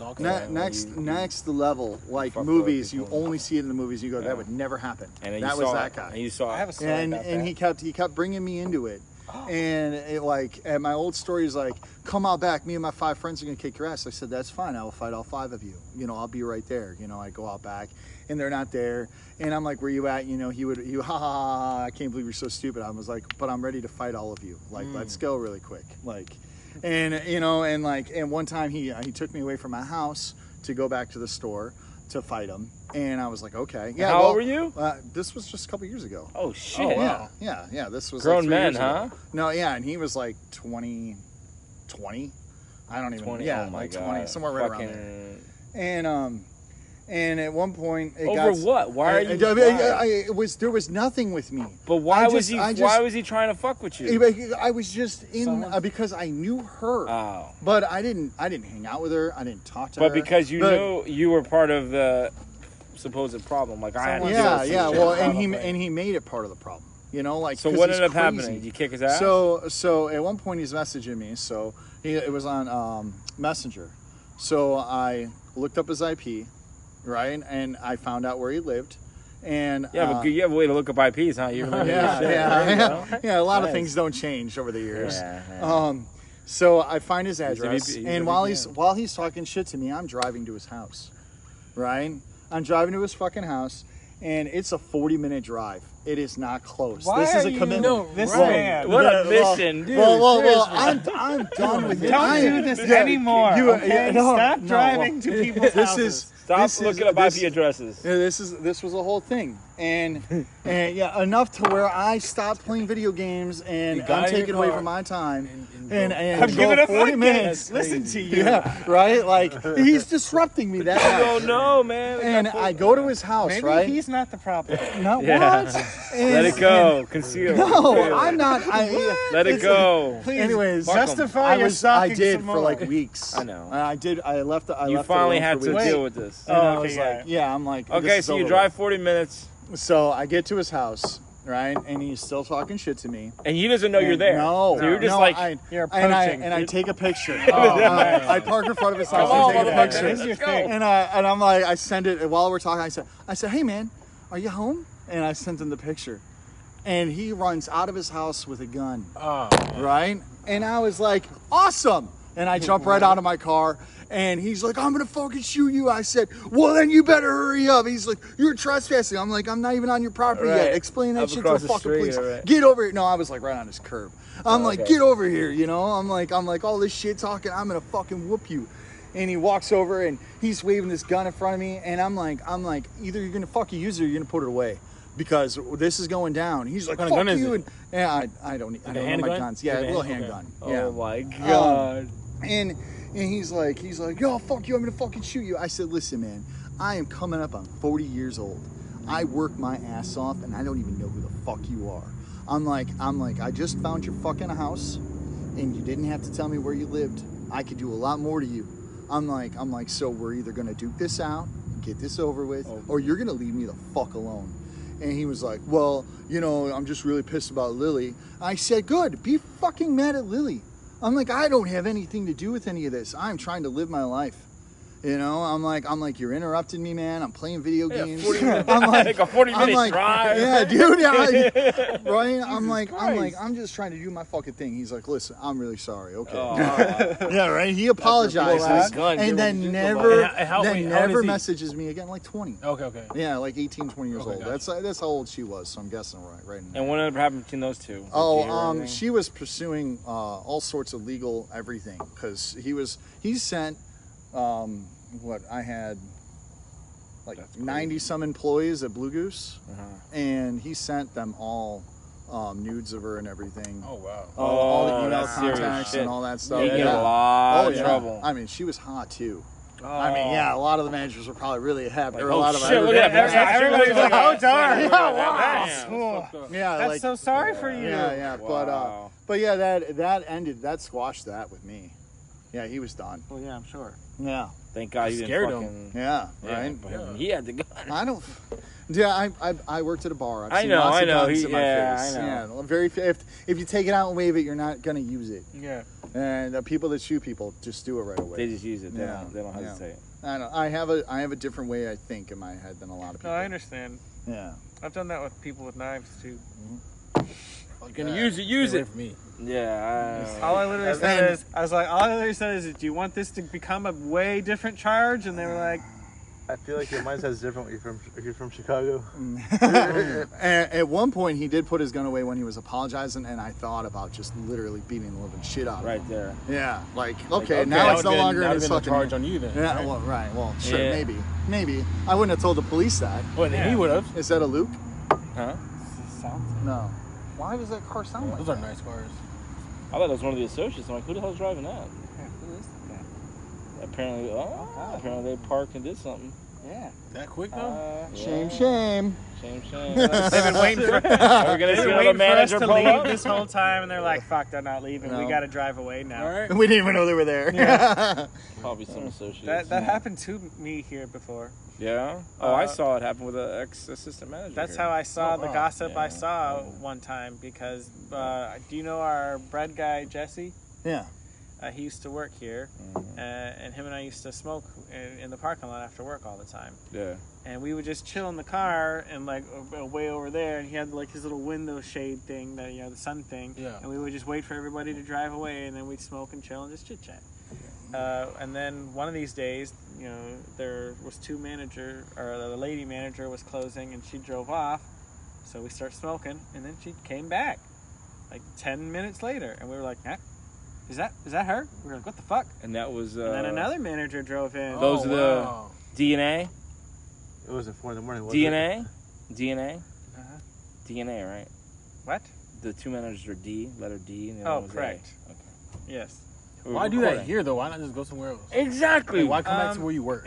Dog? Next level, like fuck movies, other you people. only see it in the movies. You go, Yeah. that would never happen. And then that you was saw that it. guy. And you saw I have a it. story And about and that. he kept bringing me into it. And it like, and my old story is like, come out back. Me and my 5 friends are gonna kick your ass. I said, that's fine. I will fight all 5 of you. You know, I'll be right there. You know, I go out back, and they're not there. And I'm like, where you at? You know, he ha ha ha. I can't believe you're so stupid. I was like, but I'm ready to fight all of you. Like, let's go really quick. Like, and you know, and like, and one time he took me away from my house to go back to the store to fight him. And I was like, okay. Yeah. How old were you? This was just a couple years ago. Oh shit. Yeah. This was Grown like 3 men, years ago. huh? No, yeah, and he was like 20. I don't even. 20. Yeah, Oh my like God. 20, somewhere right around there. And at one point, it Over got, what? Why are you? it was there was nothing with me. But why I was just- he? I just- Why was he trying to fuck with you? I was just in because I knew her, Oh. but I didn't hang out with her. I didn't talk to her. But because you But- knew you were part of the supposed problem, like I had to Yeah, do yeah. some shit. Well, and he made it part of the problem. You know, like So 'cause what he's ended up crazy. happening? Did you kick his ass? So at one point he's messaging me. So it was on Messenger. So I looked up his IP, right, and I found out where he lived. And yeah, but you have a way to look up IPs, huh? You remember that shit. There you go. yeah. A lot of Nice. things don't change over the years. Yeah. So I find his a address, VP, and while he's talking shit to me, I'm driving to his house, right? I'm driving to his fucking house, and it's a 40-minute drive. It is not close. Why this is are a you- commitment. No, this Well, man. What a well, mission, dude. Well, I'm done with it. Don't do this anymore. Okay? no, Stop no, driving to people's This houses. is Stop this looking is, up this, IP addresses. Yeah, this was a whole thing. And yeah, enough to where I stopped playing video games and got I'm in your taking away car from my time and and giving go up 40 my minutes. Listen to you. Yeah, right? Like, he's disrupting me that Oh much. no, man. And I go to his house, Maybe right? he's not the problem. No, Yeah. what? Let it go. Conceal. No, I'm not. Let it go. Please, Anyways, justify your I stalking did some for more. like weeks. I know. I did. I left. I You left finally it alone had for to weeks. deal with this. And I Oh, was okay, like, yeah, I'm like, Okay, this is so you over drive with. 40 minutes, So I get to his house, right, and he's still talking shit to me. and he doesn't know you're there. No, So you're just no, like, you're and approaching. I take a picture. Oh, I park in front of his house Come on, and take a motherfucker. picture. This is your Let's go. thing. And I'm like, I send it while we're talking. I said, hey man, are you home? And I sent him the picture, and he runs out of his house with a gun, Oh, right? And I was like, awesome. And I jump right out of my car, and he's like, I'm gonna fucking shoot you. I said, well then you better hurry up. He's like, you're trespassing. I'm like, I'm not even on your property yet. Right. Explain that Up shit to across the the fucking street, police. right. Get over here. No, I was like right on his curb. I'm like, okay. get over here, you know? I'm like, all this shit talking, I'm gonna fucking whoop you. And he walks over and he's waving this gun in front of me, and I'm like, either you're gonna fucking use it or you're gonna put it away, because this is going down. He's like, What fuck kind of gun is you. it? And yeah, I don't know my handgun? guns. Yeah, Like a a little hand- handgun. oh Yeah. my god. And he's like, yo, fuck you, I'm gonna fucking shoot you. I said, listen, man, I am coming up on 40 years old. I work my ass off, and I don't even know who the fuck you are. I'm like, I just found your fucking house, and you didn't have to tell me where you lived. I could do a lot more to you. I'm like, so we're either gonna duke this out, get this over with, or you're gonna leave me the fuck alone. And he was like, well, you know, I'm just really pissed about Lily. I said, good, be fucking mad at Lily. I'm like, I don't have anything to do with any of this. I'm trying to live my life. You know, I'm like, you're interrupting me, man. I'm playing video games. 40 minutes. I'm like, Like a 40-minute drive. yeah, dude. Right? Christ. I'm just trying to do my fucking thing. He's like, listen, I'm really sorry. Okay. Oh, Yeah, right. He apologizes gun, and dude. then What never, And how old never is he? messages me again. Like 20. okay. Yeah, like 18, 20 years Okay, old. gotcha. That's how old she was. So I'm guessing right. In there. And what ended up happening between those two? She was pursuing all sorts of legal everything, because he sent what I had like 90 some employees at Blue Goose, and he sent them all nudes of her and everything. Oh wow. All the email that's serious contacts shit. and all that stuff. You get a lot of yeah. trouble. I mean, she was hot too. I mean, yeah, a lot of the managers were probably really happy. Or a oh, lot of shit, look at that. Everybody's like, oh, darn. Yeah, That's, yeah, that's like, so sorry for you. yeah. Wow. But yeah, that squashed that with me. Yeah, he was done. Well, yeah, I'm sure. Yeah, Thank God you didn't Scared fucking... yeah, Yeah, right. but he had the gun. I don't. Yeah, I worked at a bar. I've I seen know, lots I of know. guns He- in my yeah, face. I know. Yeah, very. If you take it out and wave it, you're not gonna use it. Yeah. And the people that shoot people just do it right away. They just use it. They Yeah, don't yeah. hesitate. I know. I have a different way I think in my head than a lot of people. No, I understand. Yeah. I've done that with people with knives too. You're gonna use it, use Away it. from me. Yeah. All I literally said is, do you want this to become a way different charge? And they were like, I feel like your mindset's different if you're from Chicago. At one point, he did put his gun away when he was apologizing, and I thought about just literally beating the living shit out of him. Right there. Yeah, like okay, okay, now it's no longer in in his the fucking charge on you then. Yeah, right? well, right. Well, sure, Yeah. maybe. I wouldn't have told the police that. Well, then he would have. Is that a Luke? Huh? No. Why does that car sound like Those that? are nice cars. I thought it was one of the associates. I'm like, who the hell's driving that? Apparently, apparently they parked and did something. yeah. That quick though? Shame. Shame. They've been waiting for, Are we gonna they've see been another waiting for us manager to pull leave up? this whole time, and they're like, fuck, they're not leaving. No. We got to drive away now. All right. We didn't even know they were there. Probably some associates. That happened to me here before. Yeah. Oh, I saw it happen with an ex-assistant manager. That's here. how I saw the wow. gossip I Yeah. saw one time, because do you know our bread guy, Jesse? Yeah. He used to work here, and him and I used to smoke in the parking lot after work all the time. Yeah. And we would just chill in the car and like way over there, and he had like his little window shade thing, that the sun thing. Yeah. And we would just wait for everybody to drive away, and then we'd smoke and chill and just chit chat. And then one of these days, there was the lady manager was closing, and she drove off. So we started smoking, and then she came back, like 10 minutes later, and we were like, Is that her? We were like, what the fuck? And that was. And then another manager drove in. Those are the DNA. It wasn't 4 in the morning. Was DNA. DNA? Uh-huh. DNA, right? What? The two letters are D, letter D. And the Oh, other was A. correct. Okay. Yes. We're Why do that recording. here though? Why not just go somewhere else? Exactly. Like, why come back to where you work?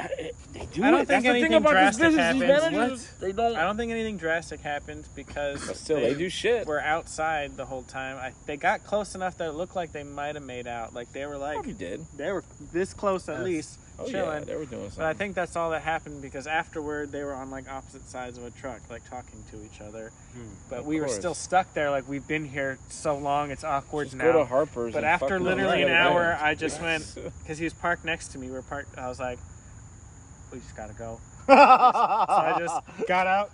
They do I don't it. think That's the thing anything about this drastic business. These happens. managers, they don't. I don't think anything drastic happened because But still, they do shit. were outside the whole time. They got close enough that it looked like they might have made out. Like they were like Probably did. they were this close at least, Oh chilling. yeah, they were doing something. But I think that's all that happened because afterward they were on like opposite sides of a truck, like talking to each other. But Of we were course. still stuck there. Like we've been here so long, it's awkward Just now. go to Harper's. But and after fucking literally an yeah, hour, yeah. I just went because he was parked next to me. We were parked. I was like, we just gotta go. So I just got out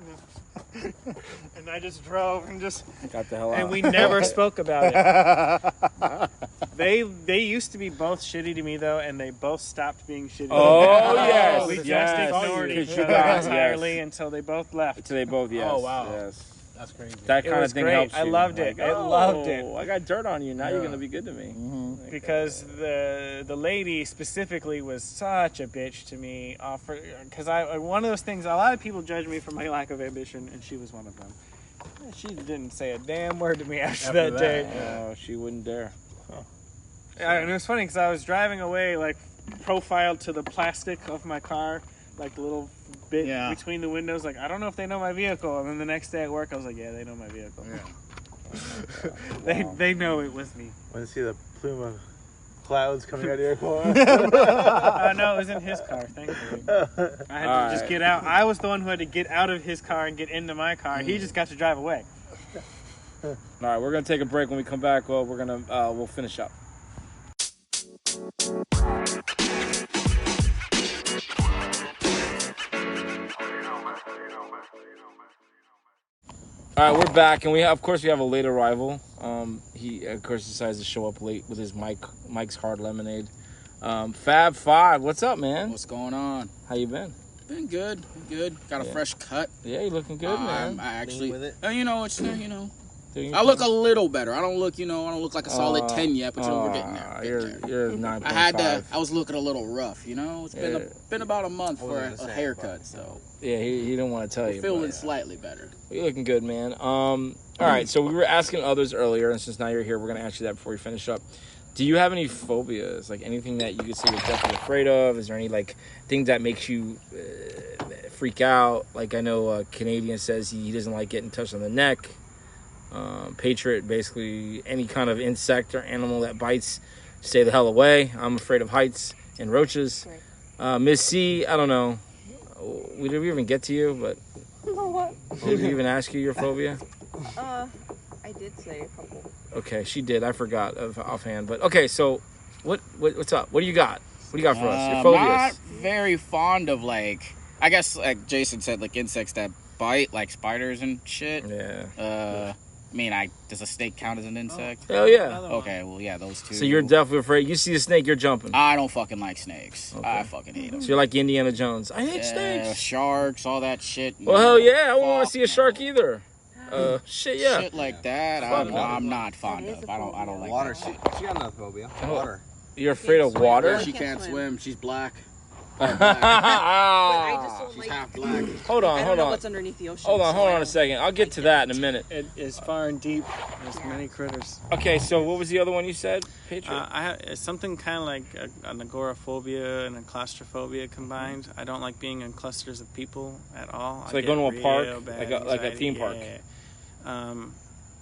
and I just drove and just Got the hell out. and we never spoke about it. They used to be both shitty to me though, and they both stopped being shitty. Oh, to me. yes, we just yes. ignored each Because you other guys, entirely yes. until they both left. So they both, yes. Oh, wow. Yes. That's crazy. That It kind was of thing great. helps I you. loved it. Like, I loved it. I got dirt on you. Now you're Yeah. gonna be good to me. Mm-hmm. Because the lady specifically was such a bitch to me. Because one of those things, a lot of people judge me for my lack of ambition, and she was one of them. She didn't say a damn word to me after that day. Oh, she wouldn't dare. And it was funny because I was driving away, like profiled to the plastic of my car, like the little bit Yeah. between the windows. Like I don't know if they know my vehicle. And then the next day at work, I was like, yeah, they know my vehicle. They know it was me. When you see the plume of clouds coming out of your car. No, it was in his car, thankfully. I had to just get out. I was the one who had to get out of his car and get into my car. He just got to drive away. All right, we're gonna take a break. When we come back, well, we're gonna we'll finish up. All right, we're back, and of course we have a late arrival. He of course decides to show up late with his Mike's Hard Lemonade. Fab Five, what's up, man? What's going on? How you been? Been good. Got a fresh cut. Yeah, you looking good, man. I actually, with it. you know, it's you know, Doing I look a little better. I don't look, I don't look like a solid 10 yet, but we're getting there. You're 9.5. I was looking a little rough, It's been about a month for a haircut, so Yeah, he didn't want to tell you. feeling but slightly better. you're looking good, man. All right, so we were asking others earlier, and since now you're here, we're gonna ask you that before we finish up. Do you have any phobias? Like anything that you could say you're definitely afraid of? Is there any like thing that makes you freak out? Like I know Canadian says he doesn't like getting touched on the neck. Patriot, basically any kind of insect or animal that bites, stay the hell away. I'm afraid of heights and roaches. Miss C, I don't know. Did we even get to you? But What? did we even ask you your phobia? I did say a couple. Okay, she did. I forgot offhand. But okay, so what's up? What do you got? What do you got for us? Your phobias? Not very fond of I guess like Jason said, like insects that bite, like spiders and shit. Yeah. Does a snake count as an insect? Hell yeah. Okay, well yeah, those two. So you're definitely afraid. You see a snake, you're jumping. I don't fucking like snakes. Okay. I fucking hate them. So you're like Indiana Jones. I hate snakes. Sharks, all that shit. Well, hell yeah. I wouldn't want Fuck to see a shark either. Shit, yeah. Shit like that, Fuck no. I'm not fond of. I don't like Water. that. She got another phobia. Oh. Water. You're afraid of water? She can't swim. She's black. But I just don't She's like. half black. Hold I don't on. know what's underneath the ocean. Hold on so I a don't- second. I'll get to that in a minute. It is far and deep. There's many critters. Okay, so what was the other one you said, Patriot? It's something kind of like an agoraphobia and a claustrophobia combined. I don't like being in clusters of people at all. So I like get going to a park? real bad Like a anxiety. theme park?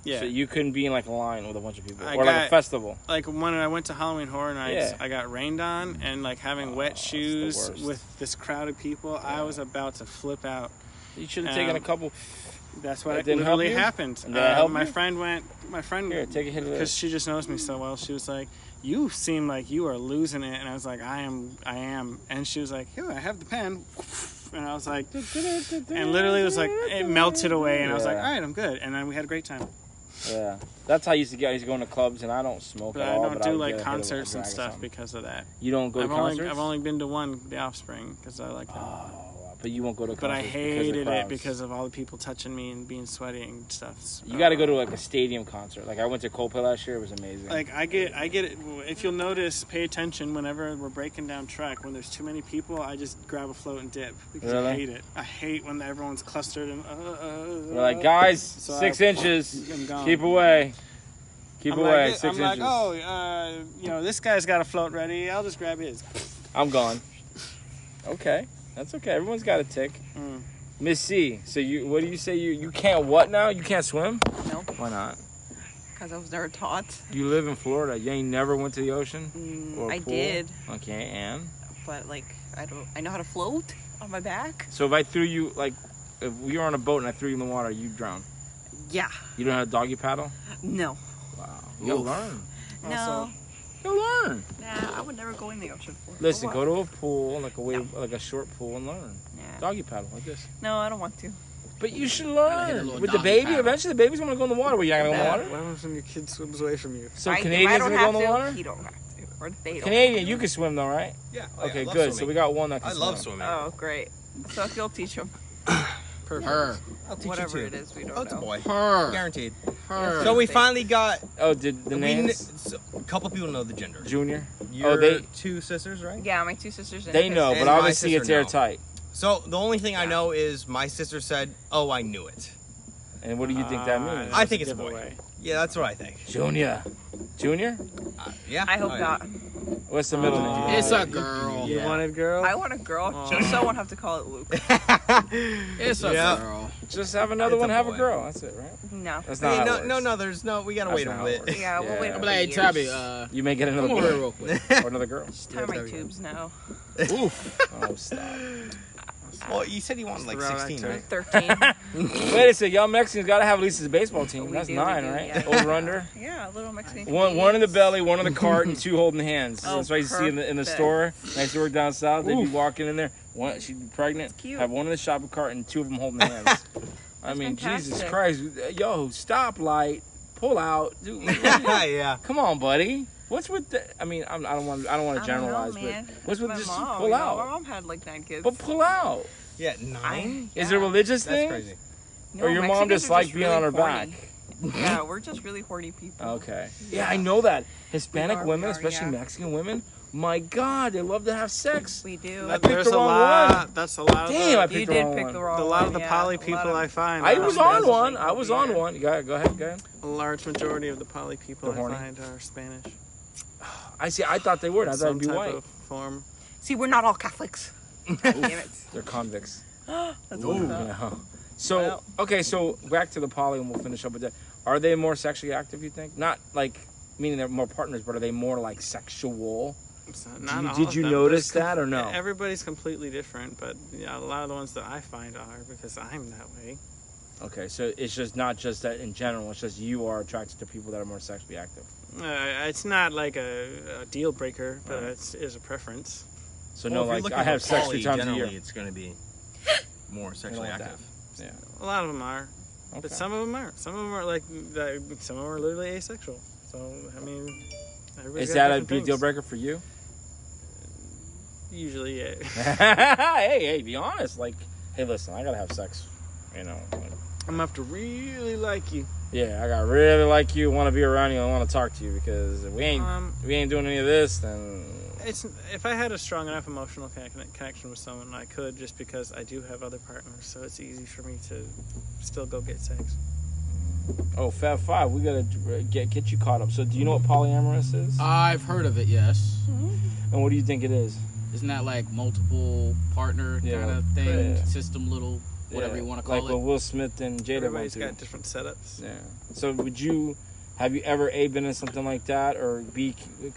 Yeah. So you couldn't be in like a line with a bunch of people, I or like a got- festival. Like when I went to Halloween Horror Nights, Yeah. I got rained on, and like having wet shoes worst. with this crowd of people, I was about to flip out. You should have taken a couple. That's what That didn't help literally you? happened. Did that help my you? friend Here, take a hit of because this. she just knows me so well. She was like, "You seem like you are losing it," and I was like, "I am." And she was like, "Here, I have the pen," and I was like, and literally it was like it melted away, and I was like, Yeah. "All right, I'm good." And then we had a great time. Yeah, that's how I used to get. I used to go into clubs, and I don't smoke But at I all. don't but do would like get a hit of a concerts and drag or stuff something. because of that. You don't go to concerts? I've only been to one, The Offspring, because I like that. Oh, but you won't go to But I concerts hated it crowds. because of all the people touching me and being sweaty and stuff. You got to go to like a stadium concert. Like I went to Coldplay last year. It was amazing. Like I get it. If you'll notice, pay attention whenever we're breaking down track. When there's too many people, I just grab a float and dip because Really? I hate it. I hate when everyone's clustered and. We're like, guys, So 6 inches. I'm gone. Keep away. Keep I'm away. Like, 6 I'm inches. like, oh, this guy's got a float ready. I'll just grab his. I'm gone. Okay, that's okay. Everyone's got a tick. Miss C, so what do you say? You can't what now? You can't swim? No. Why not? Because I was never taught. You live in Florida. You ain't never went to the ocean? Or a I pool? did. Okay, and? But like, I know how to float on my back. So if I threw you, like, if we were on a boat and I threw you in the water, you'd drown? Yeah. You don't know how to doggy paddle? No. Wow. You'll learn. No. You'll learn. Nah, I would never go in the ocean for. Listen, for go what? to a pool, like a short pool, and learn. Nah. Doggy paddle like this. No, I don't want to. But you should hit a learn. little With the doggy baby, paddle. eventually the baby's gonna go in the water. Well, you're not gonna go in the water? What happens when your kid swims away from you? So If I Canadians don't gonna go have in the to, water? He don't have to. Or they don't. Canadian, you can swim though, right? Yeah. Okay, I love good. So swimming. we got one that can I swim. love swimming. Oh, great. So if you'll teach him Her. I'll teach whatever you it too. is, we don't Oh, it's a know. boy. Her. Guaranteed. Her. So we finally got. Oh, did the names? A couple people know the gender. Junior? Your they two sisters, right? Yeah, my two sisters. And they his know, sister. but And my obviously it's sister know. airtight. So the only thing I know is my sister said, "Oh, I knew it." And what do you think that means? I think it's a boy. giveaway. Yeah, that's what I think. Junior. Junior? Yeah. I hope yeah. not. What's the middle name? It's a girl. You wanted girl? I want a girl, just so I won't have to call it Luke. It's a Yeah. girl. Just have another It's one, a have a boy. girl. That's it, right? No. That's not Hey, how it no, works. no, there's no. We gotta That's wait not a how it bit. works. Yeah, we'll wait Yeah. a I'm couple like, years. Tabby, You may get another come boy. over here real quick. Or another girl. Just tie my tubes now. Oof. Oh, stop. Well, you said you wanted like That's the 16, route right? 13. Wait a second, y'all Mexicans gotta have at least a baseball team. We That's do, we 9, do, right? yeah. Over under. Yeah, a little Mexican. One in the belly, one in the cart, and 2 holding hands. Oh, That's why you see in the perfect. store. Next to work down south, they'd be walking in there. One, she'd be pregnant. That's cute. Have one in the shopping cart and 2 of them holding hands. I mean, Jesus fantastic. Christ, yo, stop light, pull out, dude. Yeah. Come on, buddy. What's with the? I mean, I don't want to generalize, man. but what's with My just mom, pull you know, out? My mom had like 9 kids. But pull out. Yeah, 9. Is it a religious That's thing? crazy. No, Or your mom Mexicans just are like being really on her horny. back? Yeah, we're just really horny people. Okay. Yeah, I know that. Hispanic We women, are, especially yeah. Mexican women, my God, they love to have sex. We do. I picked There's the a wrong lot. one. That's a lot. Damn, I of picked You the did wrong pick one. the wrong a one. lot of the yeah. poly A lot people of- I find. I are was on Spanish. one. I was on Yeah. one. Go ahead. A large majority of the poly people They're I horny? find are Spanish. I see. I thought they were. I thought Some it'd be type white. of form. See, we're not all Catholics. God damn it. They're convicts. That's what I thought. Yeah. So Well- okay, so back to the poly, and we'll finish up with that. Are they more sexually active? You think? Not like meaning they're more partners, but are they more like sexual? It's not all Did of you them. notice There's that or no? Everybody's completely different, but yeah, a lot of the ones that I find are because I'm that way. Okay, so it's just not just that in general. It's just you are attracted to people that are more sexually active. It's not like a deal breaker, but it's a preference. So Well, no, if you're like looking I have for sex poly, 3 times a generally year. it's going to be more sexually want that. active. Yeah. A lot of them are, Okay. but some of them aren't. Some of them are like some of them are literally asexual. So I mean, everybody's Is got that a different big deal things. breaker for you? Usually, yeah. hey, be honest. Like, hey, listen, I gotta have sex. You know. Like, I'm gonna have to really like you. yeah, I gotta really like you, want to be around you, and want to talk to you because if we ain't doing any of this, then It's if I had a strong enough emotional connection with someone, I could, just because I do have other partners, so it's easy for me to still go get sex. oh, Fab Five, we gotta get you caught up. So, do you know what polyamorous is? I've heard of it, yes. And what do you think it is? Isn't that like multiple partner Yeah. kind of thing? Yeah. System, little, whatever Yeah, you want to call like it? what Will Smith and Jada went Everybody's through. got different setups. Yeah. So, have you ever been in something like that, or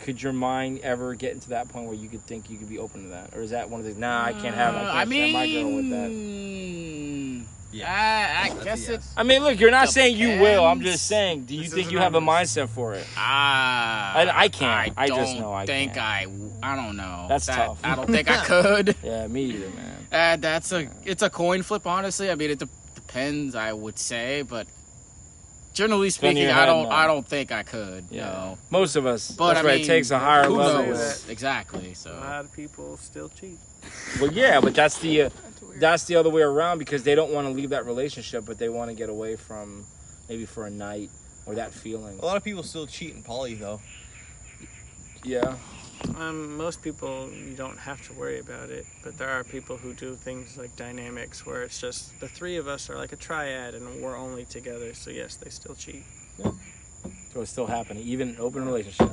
could your mind ever get into that point where you could think you could be open to that, or is that one of these? Nah, I can't have share my girl with that. I guess yes. it's. I mean, look, you're not saying you will. I'm Depends. just saying, do you This think is you have a anonymous. mindset for it? I can't. I just know I think can't. I don't know. That's tough. I don't think I could. Yeah, me either, man. It's a coin flip, honestly. I mean, it depends, I would say, but generally Gun to speaking, your I head, don't. no. I don't think I could. Yeah. No. Most of us. But that's I why mean, it takes a higher who level. knows? Exactly. A So lot of people still cheat. Well, yeah, but that's the that's the other way around because they don't want to leave that relationship, but they want to get away from maybe for a night or that feeling. A lot of people still cheat in poly, though. Yeah. Most people, you don't have to worry about it, but there are people who do things like dynamics where it's just the three of us are like a triad and we're only together. So yes, they still cheat. Yeah. So it's still happening, even in an open relationship.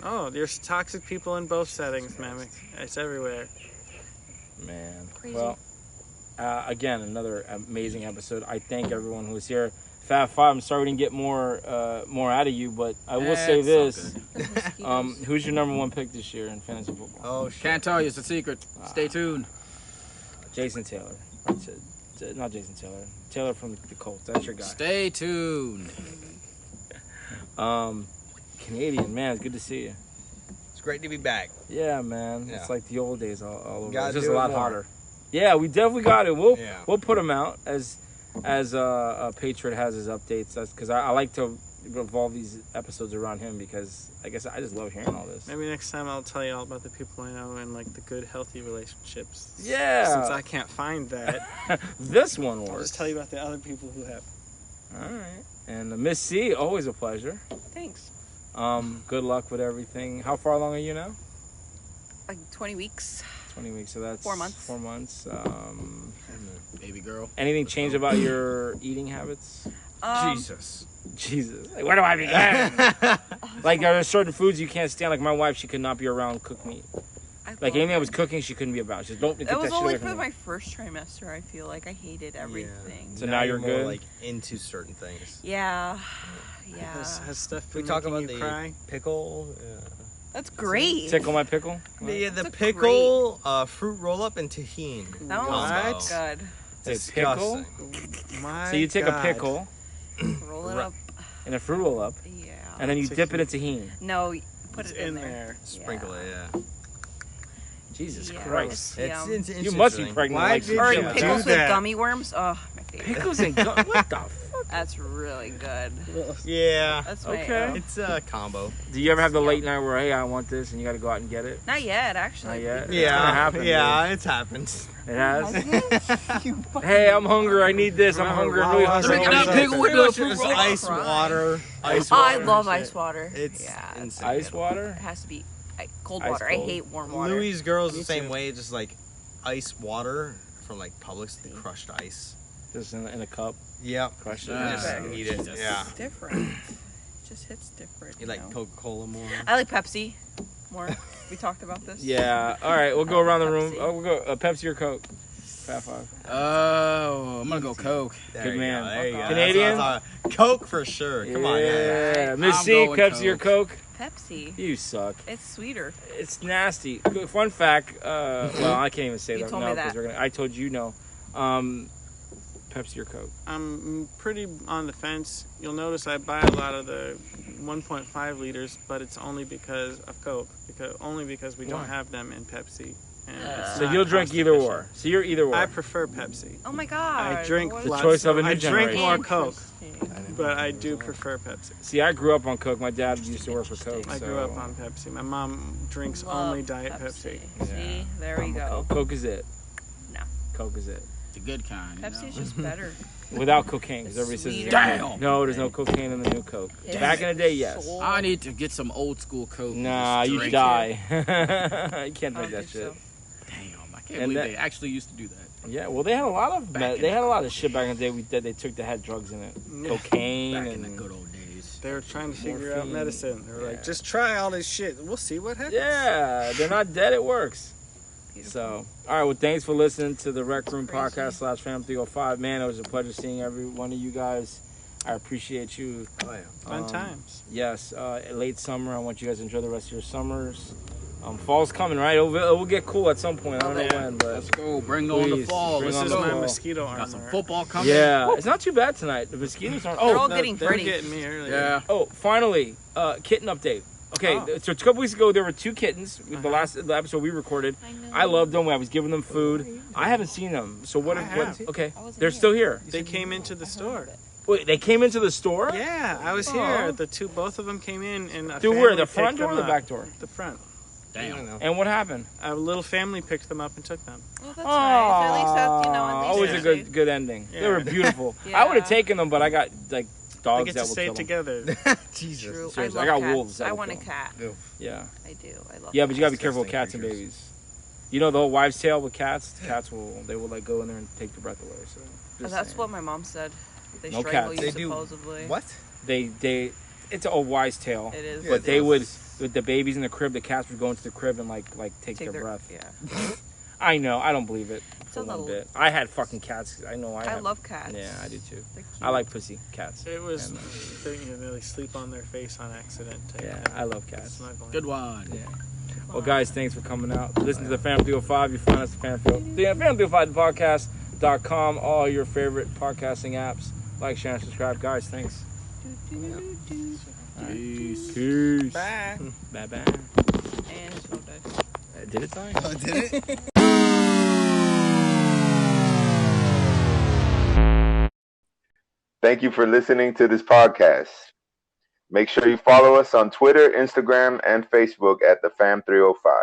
Oh, there's toxic people in both settings, man. It's everywhere. Man. Crazy. Well, again, another amazing episode. I thank everyone who was here. Fat Five, I'm sorry we didn't get more out of you, but I will say this. Who's your number one pick this year in fantasy football? Oh, shit. Can't tell you. It's a secret. Stay tuned. Jason Taylor. Not Jason Taylor. Taylor from the Colts. That's your guy. Stay tuned. Canadian, man, it's good to see you. It's great to be back. Yeah, man. Yeah. It's like the old days all over. Gotta It's just do a it lot more. hotter. Yeah, we definitely got it. We'll put them out as Patriot has his updates. That's because I like to revolve these episodes around him because I guess I just love hearing all this. Maybe next time I'll tell you all about the people I know and like the good, healthy relationships. Yeah. Since I can't find that, This one works. I'll just tell you about the other people who have. All right. And Miss C, always a pleasure. Thanks. Good luck with everything. How far along are you now? Like 20 weeks. 20 weeks, so that's 4 months. 4 months. Baby girl. Anything change about your eating habits? Jesus. Like, where do I begin? Like, are there certain foods you can't stand? Like, my wife, she could not be around cooked meat. Like, anything I was cooking, she couldn't be about. She just don't get It was that shit only away for from me. my first trimester. I feel like I hated everything. So now you're more, good? like, into certain things. Yeah. Has stuff We been talk making about you the cry? pickle. That's great. Tickle my pickle? The That's pickle, fruit roll up, and tahini. That combo. was good. It's a pickle? My So you take God. a pickle Roll it up. and a fruit roll up, Yeah. and then you dip it in tahini. No, put It's it in in there. there. Sprinkle it, yeah. Jesus Yeah, Christ. it's yum. It's You must be interesting. pregnant. Why like did Or you shit like do pickles that. with gummy worms. Oh, my favorite. Pickles and gum. What the fuck? That's really good. Yeah. That's my Okay. It's a combo. Do you ever have the late night where, hey, I want this, and you got to go out and get it? Not yet, actually. Not yet? It's gonna Yeah. happen, Yeah, it's happened. It has? Hey, I'm hungry. I need this. I'm hungry. I'm really hungry. Let me get that pickle with the fruit It's roll. ice water. Ice I water. love ice water. It's yeah. insane. Ice water? It has to be cold Ice water. cold. I hate warm water. Louis' girl's Me the same too. way, just like ice water from like Publix, the crushed ice. Just in a cup. Yep. Crush it. Just Ah, eat it. Yeah. It's different. It just hits different. You like know? Coca-Cola more? I like Pepsi more. We talked about this. Yeah. All right. We'll go around the room. Pepsi. Oh, we'll go Pepsi or Coke. Fat Five. Oh, I'm gonna go Coke. There Good you man. go, there you go. Canadian? That's what I'm talking- Coke for sure. Come on, man. Yeah. Miss I'm C, going Pepsi or Coke? Pepsi. You suck. It's sweeter. It's nasty. Fun fact. Well, I can't even say You that told now me because that. I told you no. Pepsi or Coke? I'm pretty on the fence. You'll notice I buy a lot of the 1.5 liters, but it's only because of Coke. Only because we Why? don't have them in Pepsi. And it's So not you'll drink cost either efficient. or. So you're either or. I prefer Pepsi. Oh my god. I drink What The lots- choice of a new I drink generation. more Coke, Interesting. but I do prefer Pepsi. See, I grew up on Coke. My dad used to work for Coke. I so grew up on Pepsi. My mom drinks Love only Diet Pepsi. See, there we I'm a go. Coke. Coke is it. No. Coke is it. The good kind. You Pepsi's know? just better. Without cocaine, because everybody says Sweeter. Damn. no, there's no cocaine in the new Coke. It's Back in the day, yes. so- I need to get some old school Coke. and Nah, just you drink die. you can't I drink that think shit. so. it. Damn, I can't And believe that- they actually used to do that. Yeah, well, they had a lot of Back in they the had a lot good of shit back in the day that they took that had drugs in it, Yeah. cocaine Back in the and good old days. They were trying to figure out Morphine. medicine. They were Yeah. like, just try all this shit. We'll see what happens. yeah, they're not dead. It works. Beautiful. So, all right. Well, thanks for listening to the Rec Room Crazy. Podcast / Fam 305. Man, it was a pleasure seeing every one of you guys. I appreciate you. Oh, yeah. Fun times. Yes, late summer. I want you guys to enjoy the rest of your summers. Fall's coming, right? It will get cool at some point. I don't know when, but Let's go. Bring on the Please, fall. bring Let's on This the is go. my fall. mosquito Got some armor. football coming. yeah, it's not too bad tonight. The mosquitoes aren't. They're all Oh, getting They're pretty. getting me earlier. Yeah. oh, finally, kitten update. Okay, Oh. so a couple weeks ago there were 2 kittens. The episode we recorded. I loved them. I was giving them food. I haven't seen them. So what? I what have. okay, they're still here. They came into the store. Wait, they came into the store? Yeah, I was Oh. here. Both of them came in and a Through where? family The front picked door or them the up. back door? The front. Damn. And what happened? A little family picked them up and took them. Well, that's nice. At least that's, at always least a good ending. Yeah. They were beautiful. Yeah. I would have taken them, but I got like They dogs get that to will stay kill them. together. Jesus. True. Seriously, I I love got cats. wolves that I will want a kill cat. Yeah. I do. I love. Yeah, but you gotta be Disgusting careful with cats and creatures. babies. You know the whole wives' tale with cats. Cats they will like go in there and take the breath away. So just That's saying. what my mom said. They No strangle cats. you They do- supposedly. What? They it's an old wives' tale. It is. But it they is. would with the babies in the crib. The cats would go into the crib and like take their breath. Yeah. I know. I don't believe it for a one little- bit. I had fucking cats. I know. I love cats. Yeah, I do too. They're cute. I like pussy cats. It was, And, they sleep on their face on accident. yeah, I love cats. Snuggling. Good one. Yeah. Well, guys, thanks for coming out. Listen to the Fam 305. You find us at fam305podcast.com. All your favorite podcasting apps. Like, share, and subscribe. Guys, thanks. Peace. Peace. Bye. Bye-bye. And his phone died. Did it die? Oh, did it? Thank you for listening to this podcast. Make sure you follow us on Twitter, Instagram, and Facebook at the Fam 305.